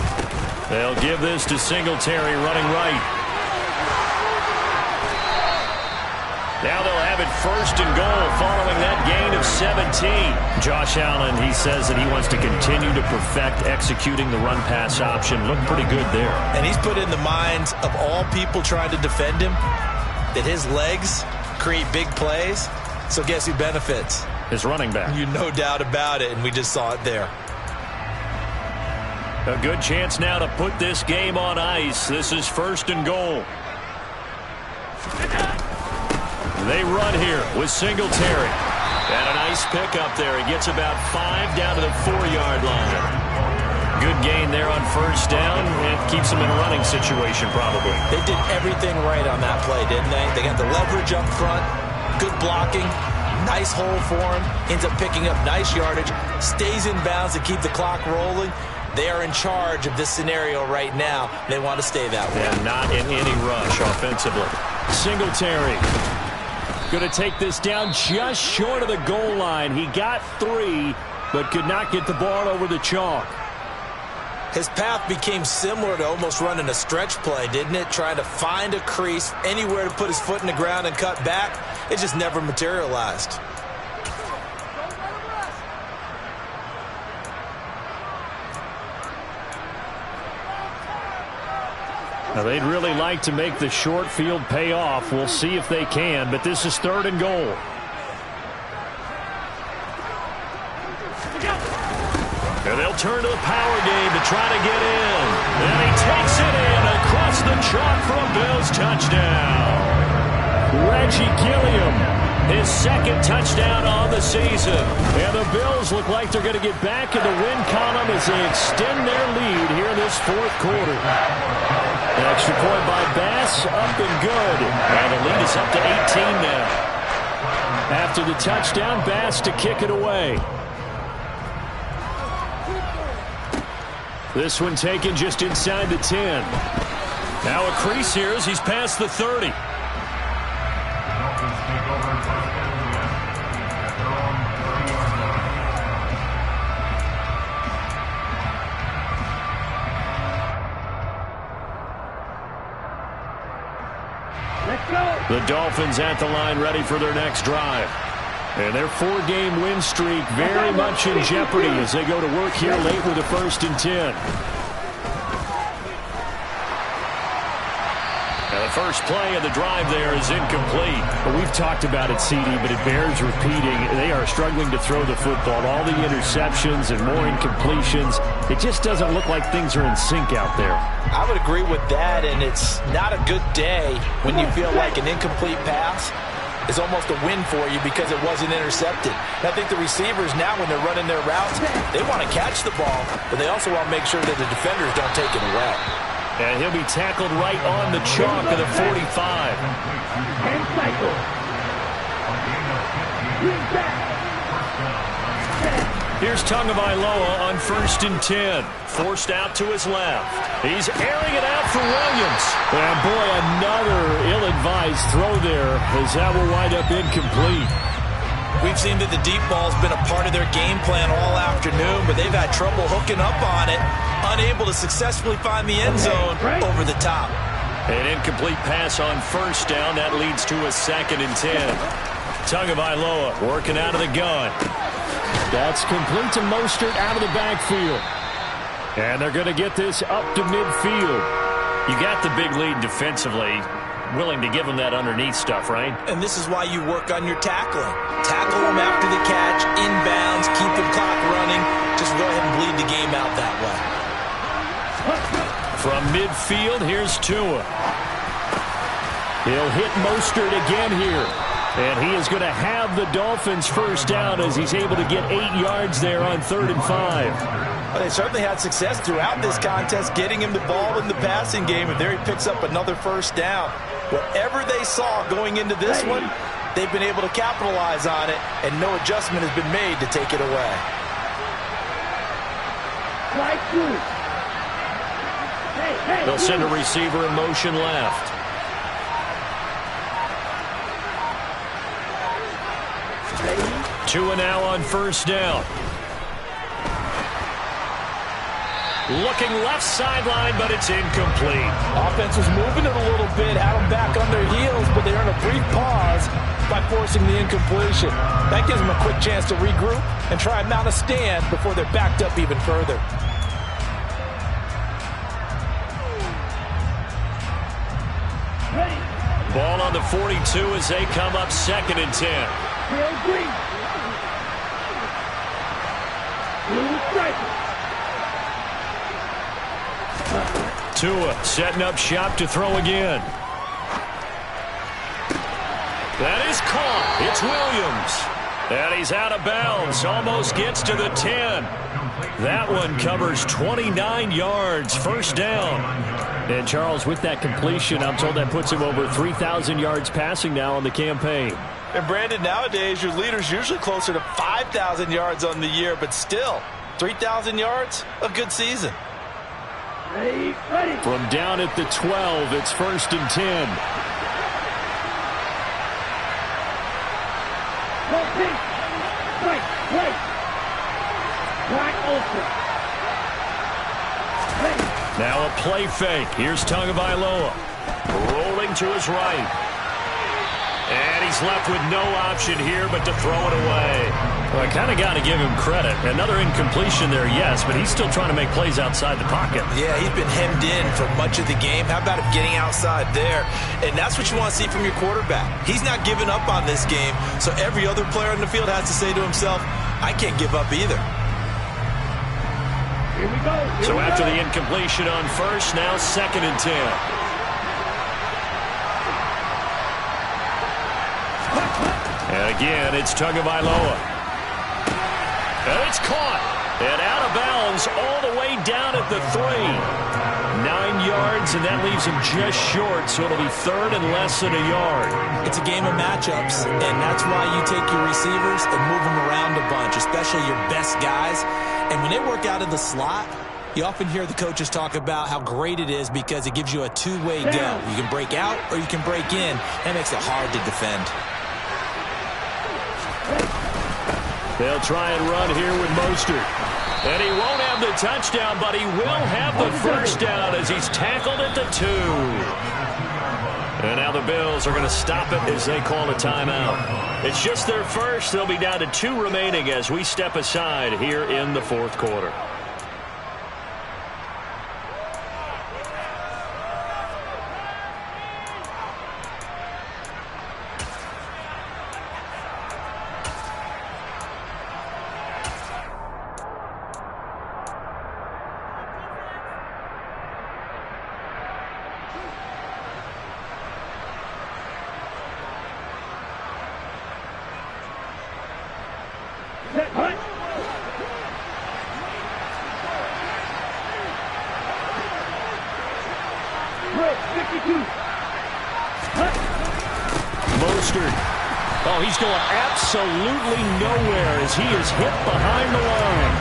They'll give this to Singletary running right. Now they'll have it 1st and goal following that gain of 17. Josh Allen, he says that he wants to continue to perfect executing the run-pass option. Looked pretty good there. And he's put in the minds of all people trying to defend him that his legs create big plays. So guess who benefits? His running back. You no doubt about it, and we just saw it there. A good chance now to put this game on ice. This is 1st and goal. They run here with Singletary. And a nice pickup there. He gets about 5 down to the 4-yard line. Good gain there on 1st down. It keeps them in a running situation probably. They did everything right on that play, didn't they? They got the leverage up front, good blocking, nice hole for him, ends up picking up nice yardage, stays in bounds to keep the clock rolling. They are in charge of this scenario right now. They want to stay that way. And not in any rush offensively. Singletary going to take this down just short of the goal line. He got 3, but could not get the ball over the chalk. His path became similar to almost running a stretch play, didn't it? Trying to find a crease, anywhere to put his foot in the ground and cut back. It just never materialized. Now, they'd really like to make the short field pay off. We'll see if they can, but this is 3rd and goal. And they'll turn to the power game to try to get in. And he takes it in across the chalk for a Bills touchdown. Reggie Gilliam, his 2nd touchdown on the season. And the Bills look like they're going to get back in the win column as they extend their lead here in this 4th quarter. An extra point by Bass, up and good. And the lead is up to 18 now. After the touchdown, Bass to kick it away. This one taken just inside the 10. Now a crease here as he's past the 30. The Dolphins at the line ready for their next drive. And their 4-game win streak very much in jeopardy as they go to work here late with a 1st and 10. Now the first play of the drive there is incomplete. Well, we've talked about it, CD, but it bears repeating. They are struggling to throw the football. All the interceptions and more incompletions. It just doesn't look like things are in sync out there. I would agree with that, and it's not a good day when you feel like an incomplete pass is almost a win for you because it wasn't intercepted. And I think the receivers now, when they're running their routes, they want to catch the ball, but they also want to make sure that the defenders don't take it away. And he'll be tackled right on the chalk of the 45. And cycle. Here's Tagovailoa on 1st and 10. Forced out to his left. He's airing it out for Williams. And boy, another ill-advised throw there as that will wind up incomplete. We've seen that the deep ball's been a part of their game plan all afternoon, but they've had trouble hooking up on it, unable to successfully find the end zone over the top. An incomplete pass on first down. That leads to a 2nd and 10. Tagovailoa working out of the gun. That's complete to Mostert out of the backfield. And they're going to get this up to midfield. You got the big lead defensively. Willing to give them that underneath stuff, right? And this is why you work on your tackling. Tackle them after the catch, inbounds, keep the clock running. Just go ahead and bleed the game out that way. From midfield, here's Tua. He'll hit Mostert again here. And he is going to have the Dolphins first down as he's able to get 8 yards there on 3rd and 5. Well, they certainly had success throughout this contest getting him the ball in the passing game, and there he picks up another first down. Whatever they saw going into this one, they've been able to capitalize on it, and no adjustment has been made to take it away. They'll send a receiver in motion left. Tua now on first down. Looking left sideline, but it's incomplete. Offense was moving it a little bit, had them back on their heels, but they earned a brief pause by forcing the incompletion. That gives them a quick chance to regroup and try and mount a stand before they're backed up even further. Ball on the 42 as they come up 2nd and 10. Tua setting up shop to throw again. That is caught. It's Williams. And he's out of bounds. Almost gets to the 10. That one covers 29 yards. First down. And Charles, with that completion, I'm told that puts him over 3,000 yards passing now on the campaign. And Brandon, nowadays your leader's usually closer to 5,000 yards on the year, but still, 3,000 yards, a good season. From down at the 12, it's 1st and 10. Now a play fake. Here's Tagovailoa. Rolling to his right. And he's left with no option here but to throw it away. Well, I kind of got to give him credit. Another incompletion there, yes, but he's still trying to make plays outside the pocket. Yeah, he's been hemmed in for much of the game. How about him getting outside there? And that's what you want to see from your quarterback. He's not giving up on this game, so every other player on the field has to say to himself, I can't give up either. Here we go. So after the incompletion on first, now 2nd and 10. And again, it's Tagovailoa. And it's caught. And out of bounds all the way down at the 3. 9 yards, and that leaves him just short, so it'll be 3rd and less than a yard. It's a game of matchups, and that's why you take your receivers and move them around a bunch, especially your best guys. And when they work out of the slot, you often hear the coaches talk about how great it is because it gives you a two-way go. You can break out or you can break in. That makes it hard to defend. They'll try and run here with Mostert. And he won't have the touchdown, but he will have the first down as he's tackled at the 2. And now the Bills are going to stop it as they call a timeout. It's just their first. They'll be down to 2 remaining as we step aside here in the 4th quarter. Mostert. Oh, he's going absolutely nowhere as he is hit behind the line.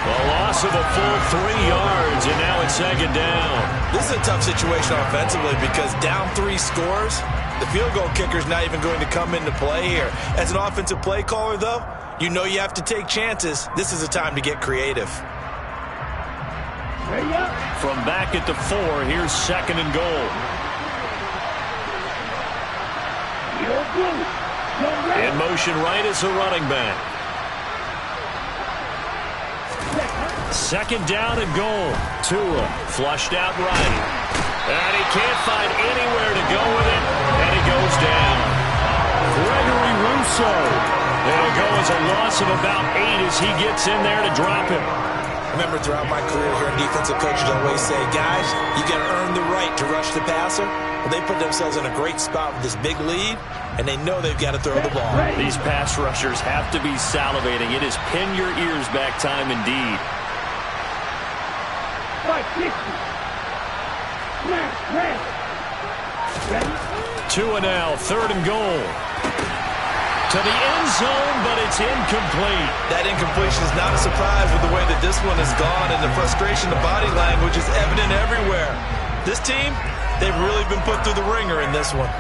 A loss of a full 3 yards, and now it's 2nd down. This is a tough situation offensively because down 3 scores, the field goal kicker's not even going to come into play here. As an offensive play caller, though, you know you have to take chances. This is a time to get creative. From back at the 4, here's 2nd and goal. In motion right is the running back. Second down and goal. Tua flushed out right. And he can't find anywhere to go with it. And he goes down. Gregory Rousseau. It'll go as a loss of about 8 as he gets in there to drop him. Remember, throughout my career here, defensive coaches always say, guys, you got to earn the right to rush the passer. Well, they put themselves in a great spot with this big lead, and they know they've got to throw the ball. These pass rushers have to be salivating. It is pin your ears back time indeed. 2 now, third and goal. To the end zone, but it's incomplete. That incompletion is not a surprise with the way that this one has gone, and the frustration, the body language is evident everywhere. This team, they've really been put through the ringer in this one.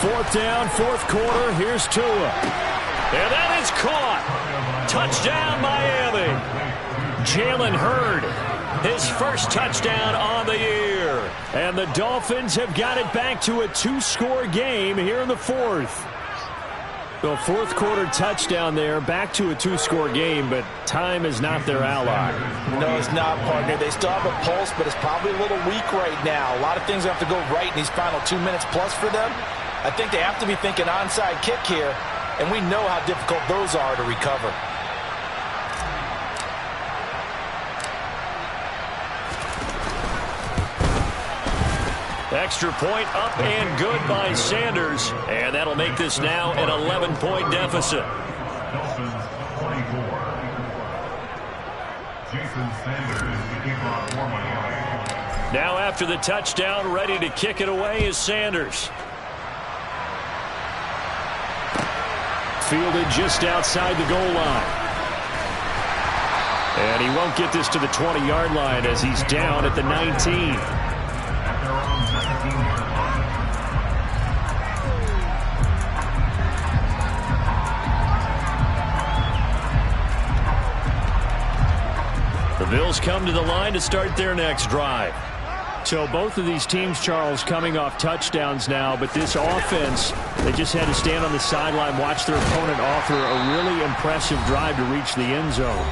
Fourth down, fourth quarter. Here's Tua. And that is caught. Touchdown, Miami. Jalen Hurd, his first touchdown on the year. And the Dolphins have got it back to a 2-score game here in the fourth. The fourth quarter touchdown there, back to a 2-score game, but time is not their ally. No, it's not, partner. They still have a pulse, but it's probably a little weak right now. A lot of things have to go right in these final 2 minutes plus for them. I think they have to be thinking onside kick here, and we know how difficult those are to recover. Extra point up and good by Sanders. And that'll make this now an 11-point deficit. Dolphins 24. Jason Sanders, the kickoff for Miami. Now after the touchdown, ready to kick it away is Sanders. Fielded just outside the goal line. And he won't get this to the 20-yard line as he's down at the 19. The Bills come to the line to start their next drive. So both of these teams, Charles, coming off touchdowns now, but this offense, they just had to stand on the sideline, watch their opponent offer a really impressive drive to reach the end zone.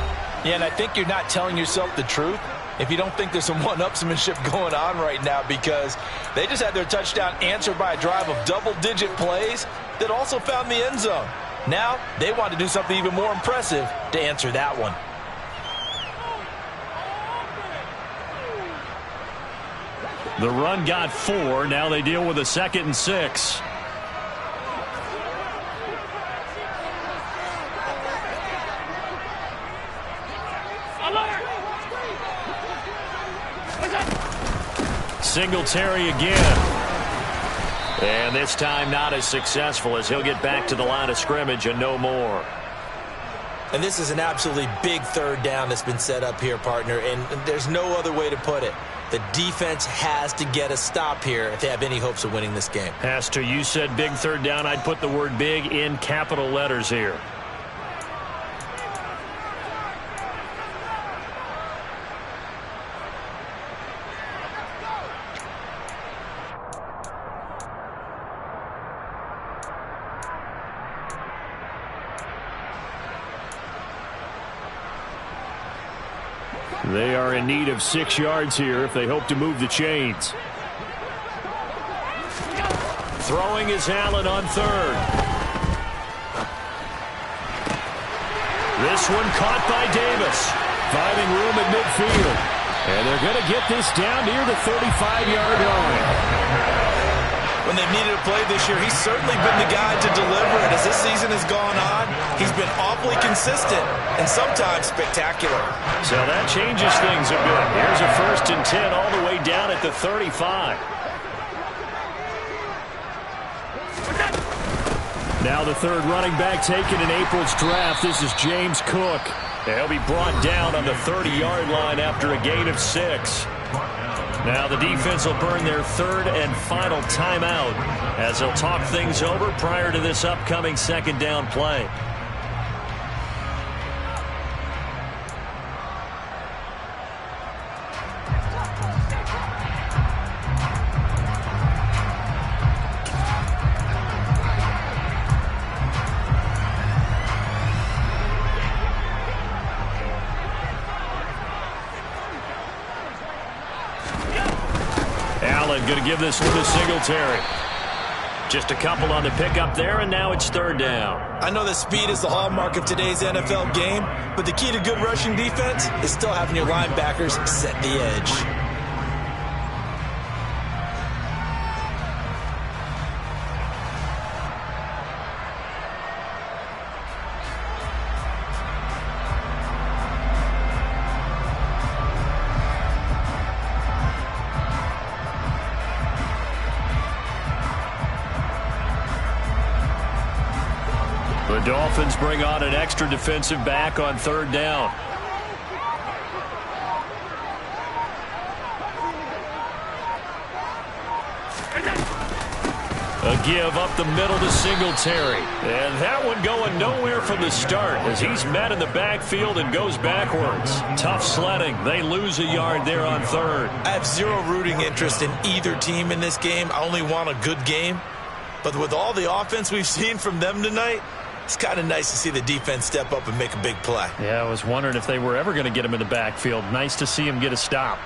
Yeah, and I think you're not telling yourself the truth if you don't think there's some one-upsmanship going on right now, because they just had their touchdown answered by a drive of double-digit plays that also found the end zone. Now they want to do something even more impressive to answer that one. The run got 4. Now they deal with a 2nd and 6. Singletary again. And this time not as successful as he'll get back to the line of scrimmage and no more. And this is an absolutely big third down that's been set up here, partner, and there's no other way to put it. The defense has to get a stop here if they have any hopes of winning this game. Pastor, you said big third down. I'd put the word big in capital letters here. They are in need of 6 yards here if they hope to move the chains. Throwing is Allen on third. This one caught by Davis. Finding room at midfield. And they're going to get this down near the 35-yard line. When they've needed a play this year, he's certainly been the guy to deliver it. As this season has gone on, he's been awfully consistent and sometimes spectacular. So that changes things a bit. Here's a 1st and 10 all the way down at the 35. Now the third running back taken in April's draft. This is James Cook. He'll be brought down on the 30-yard line after a gain of 6. Now the defense will burn their third and final timeout as they'll talk things over prior to this upcoming second down play. Going to give this one to Singletary. Just a couple on the pickup there, and now it's third down. I know that speed is the hallmark of today's NFL game, but the key to good rushing defense is still having your linebackers set the edge. The Dolphins bring on an extra defensive back on third down. A give up the middle to Singletary. And that one going nowhere from the start as he's met in the backfield and goes backwards. Tough sledding. They lose a yard there on third. I have zero rooting interest in either team in this game. I only want a good game. But with all the offense we've seen from them tonight, it's kind of nice to see the defense step up and make a big play. Yeah, I was wondering if they were ever going to get him in the backfield. Nice to see him get a stop.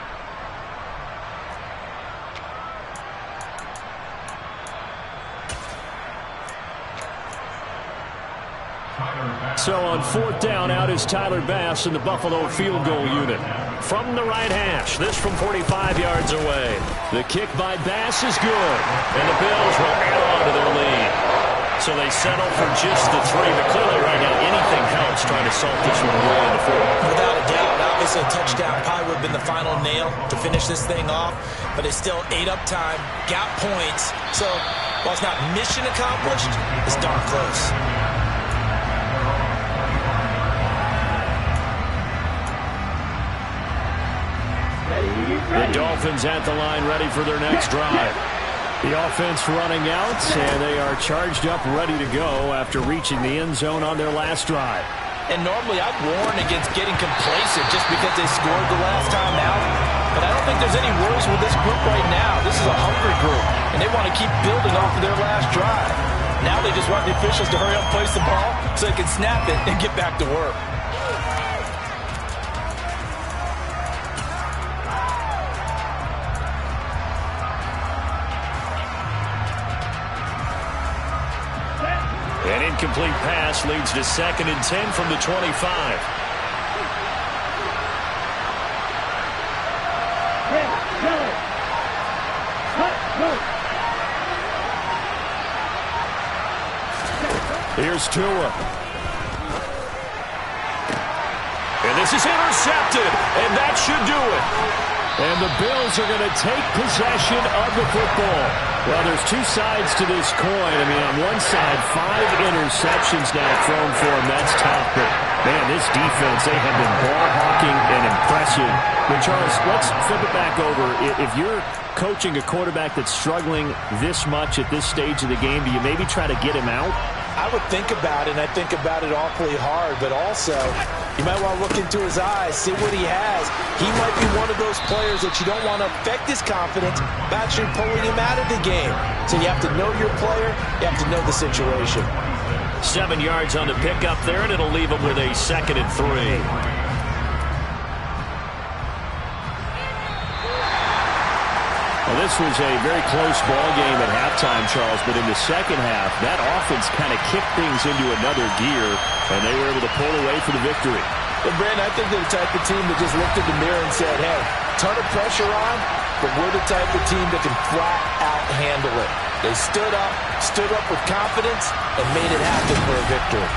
So on fourth down, out is Tyler Bass in the Buffalo field goal unit. From the right hash, this from 45 yards away. The kick by Bass is good, and the Bills will add on to their lead. So they settle for just the 3, but clearly right now anything helps trying to salt this one away in the fourth. Without a doubt, obviously a touchdown probably would have been the final nail to finish this thing off, but it's still ate up time, got points. So while it's not mission accomplished, it's darn close. The Dolphins at the line ready for their next drive. The offense running out, and they are charged up, ready to go after reaching the end zone on their last drive. And normally I'd warn against getting complacent just because they scored the last time out. But I don't think there's any worries with this group right now. This is a hungry group, and they want to keep building off of their last drive. Now they just want the officials to hurry up and place the ball so they can snap it and get back to work. An incomplete pass leads to 2nd and 10 from the 25. Here's Tua. And this is intercepted, and that should do it. And the Bills are going to take possession of the football. Well, there's two sides to this coin. I mean, on one side, 5 interceptions now thrown for him. That's tough. But, man, this defense, they have been ball hawking and impressive. But, Charles, let's flip it back over. If you're coaching a quarterback that's struggling this much at this stage of the game, do you maybe try to get him out? I would think about it, and I think about it awfully hard. But also, you might want to look into his eyes, see what he has. He might be one of those players that you don't want to affect his confidence by actually pulling him out of the game. So you have to know your player. You have to know the situation. 7 yards on the pickup there, and it'll leave him with a 2nd and 3. Well, this was a very close ball game at halftime, Charles, but in the second half, that offense kind of kicked things into another gear, and they were able to pull away for the victory. Well, Brandon, I think they're the type of team that just looked in the mirror and said, hey, ton of pressure on, but we're the type of team that can flat out handle it. They stood up with confidence, and made it happen for a victory.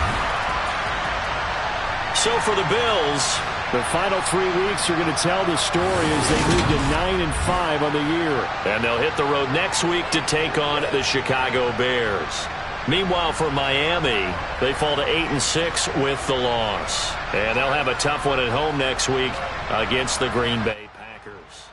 So for the Bills, the final 3 weeks are going to tell the story as they move to 9-5 on the year. And they'll hit the road next week to take on the Chicago Bears. Meanwhile, for Miami, they fall to 8-6 with the loss. And they'll have a tough one at home next week against the Green Bay Packers.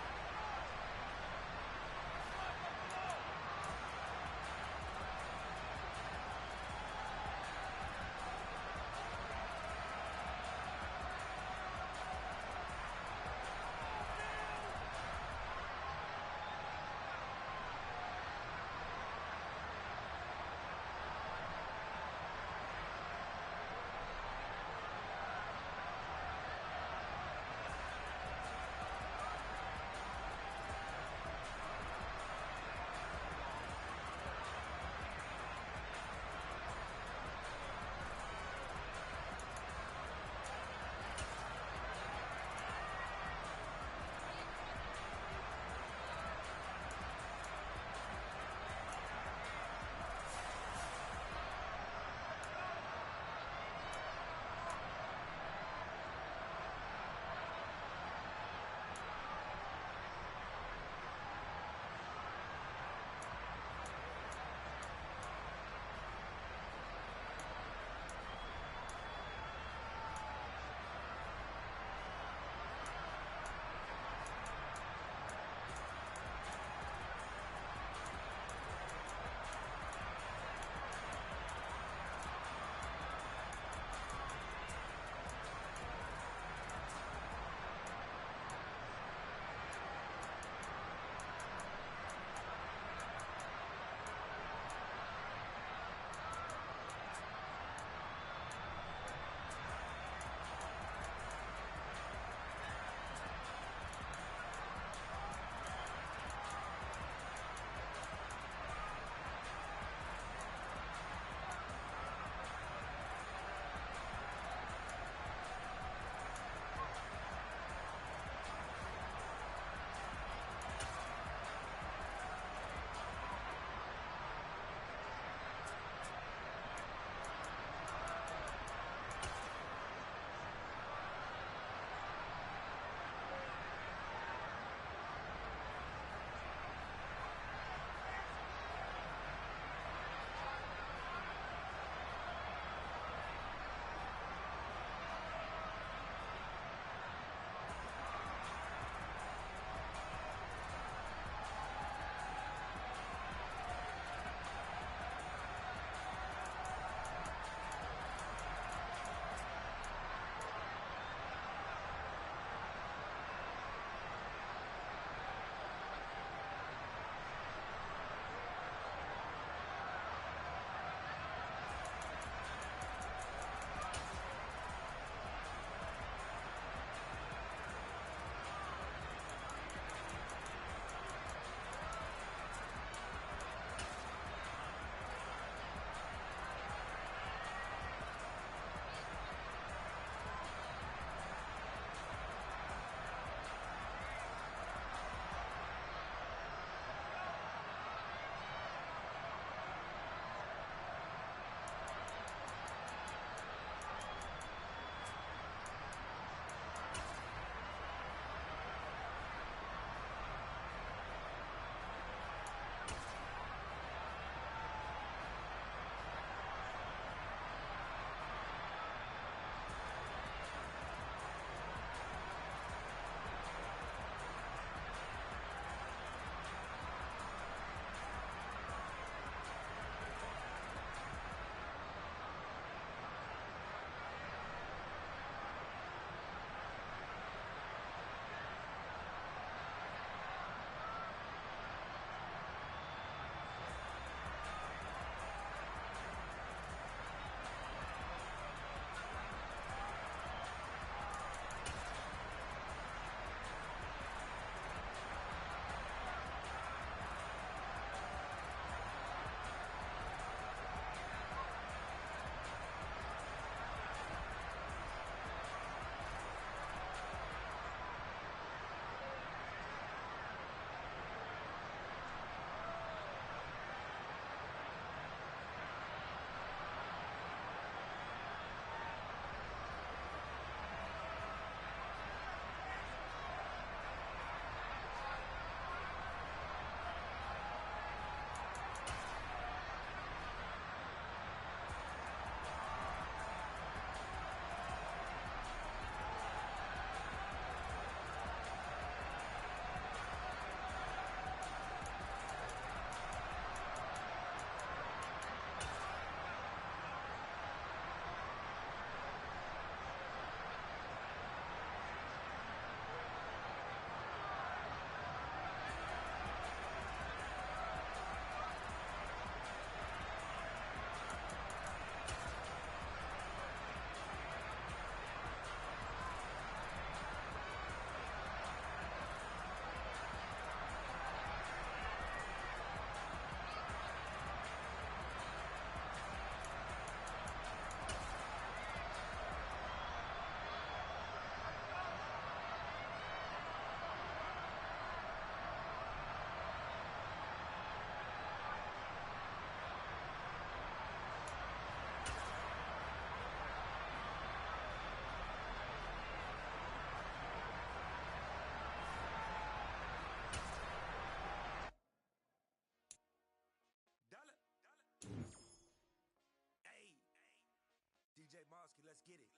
get it.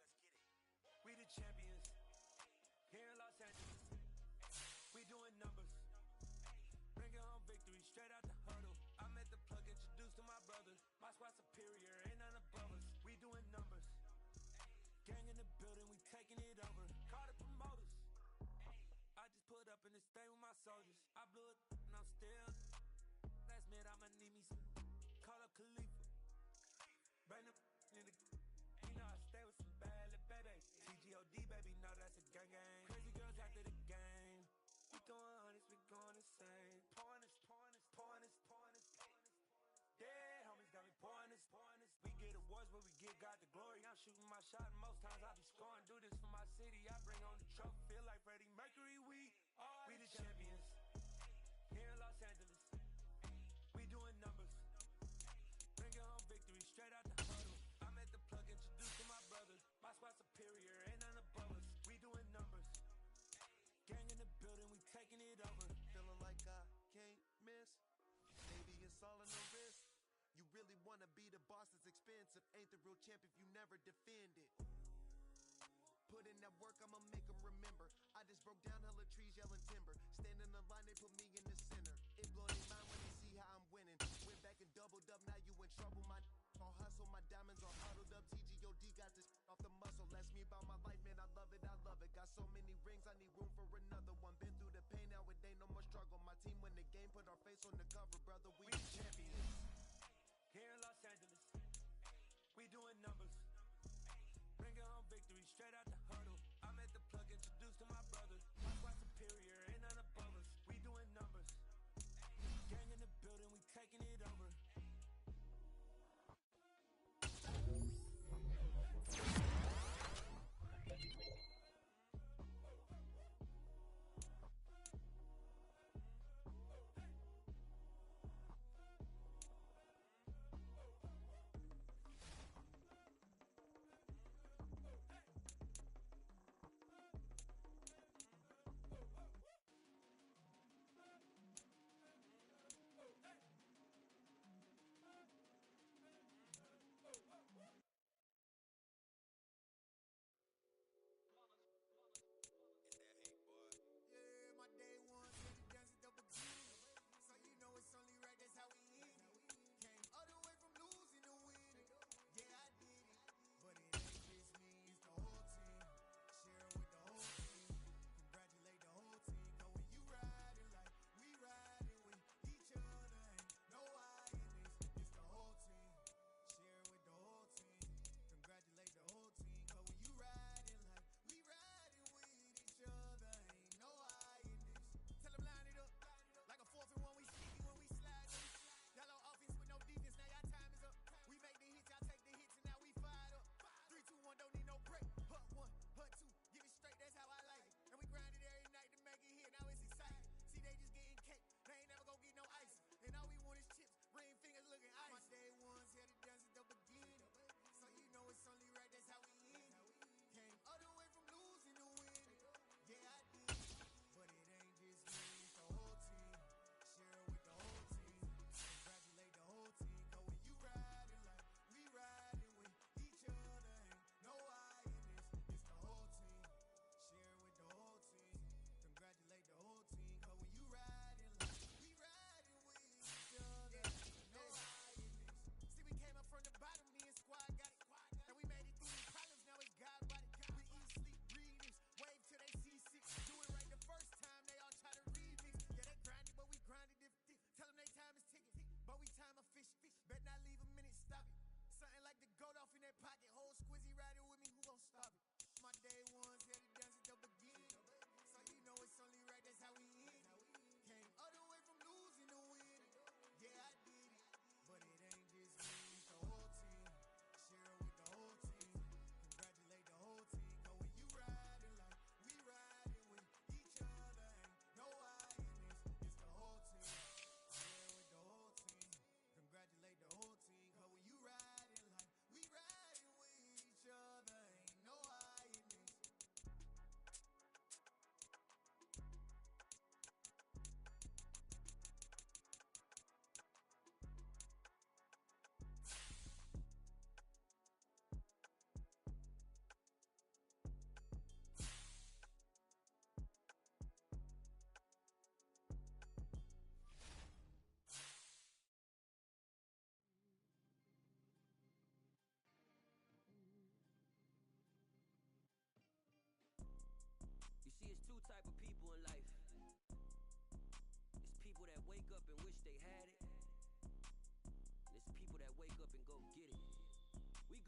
We the champions here in Los Angeles. We doing numbers, bringing home victory straight out the huddle. I'm at the plug, introduced to my brothers. My squad superior, ain't none above us. We doing numbers, gang in the building, we taking it over. Call the promoters. I just put up in this thing with my soldiers. I blew it and I'm still. Last minute I'ma need me some. Call up Khalifa, bring them in the. You know I stay with some bad little baby. TGOD baby, know that's a gang gang. Crazy girls after the game. We throwing hundreds, we going insane. Pouring this. Dead homies got me pouring this. We get awards, but we give God the glory. I'm shooting my shot, and most times I be scoring. Do this for my city, I bring on the trophy. Feel like Freddie Mercury, we the champions here in Los Angeles. We doing numbers, bringing home victory straight out the huddle. I'm at the plug, introduced to my brothers. My squad superior, ain't none above us. We doing numbers, gang in the building, we taking it over. Feeling like I can't miss. Maybe it's all in the wrist. You really wanna be the boss, it's expensive. Ain't the real champ if you never defend it. Put in that work, I'ma make them remember. I just broke down hella trees, yelling timber. Stand in the line, they put me in the center. It blow their mind when they see how I'm winning. Went back and doubled up, now you in trouble. My all hustle, my diamonds are huddled up. TGOD got this off the muscle. That's me about my life, man, I love it. Got so many rings, I need room for another one. Been through the pain, now it ain't no more struggle. My team win the game, put our face on the cover, brother. We the champions here in Los Angeles. We doing numbers, bringing home victory straight out the huddle. I'm at the plug, introduced to my brothers. My squad superior, ain't none above us. We doing numbers, gang in the building, we taking it over.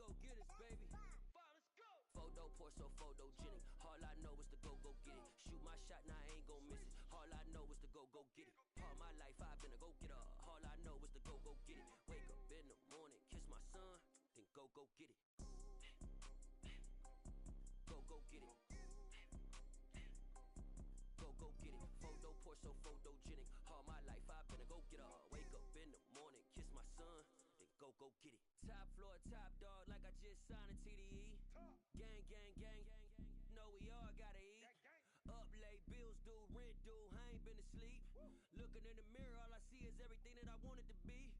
go-getters, baby. Photo poor, so photogenic. All I know is to go get it. Shoot my shot, now I ain't gon' miss it. All I know is to go get it. All my life I've been a go-getter. All I know is to go get it. Wake up in the morning, kiss my son, then go get it. Go get it. Go get it. Photo poor, so photogenic. All my life I've been a go-getter. Wake up in the morning, kiss my son, then go get it. Top floor, top dog, like I just signed a TDE. Gang, gang, gang, know we all gotta eat. Up late, bills due, rent due, I ain't been asleep. Looking in the mirror, all I see is everything that I wanted to be.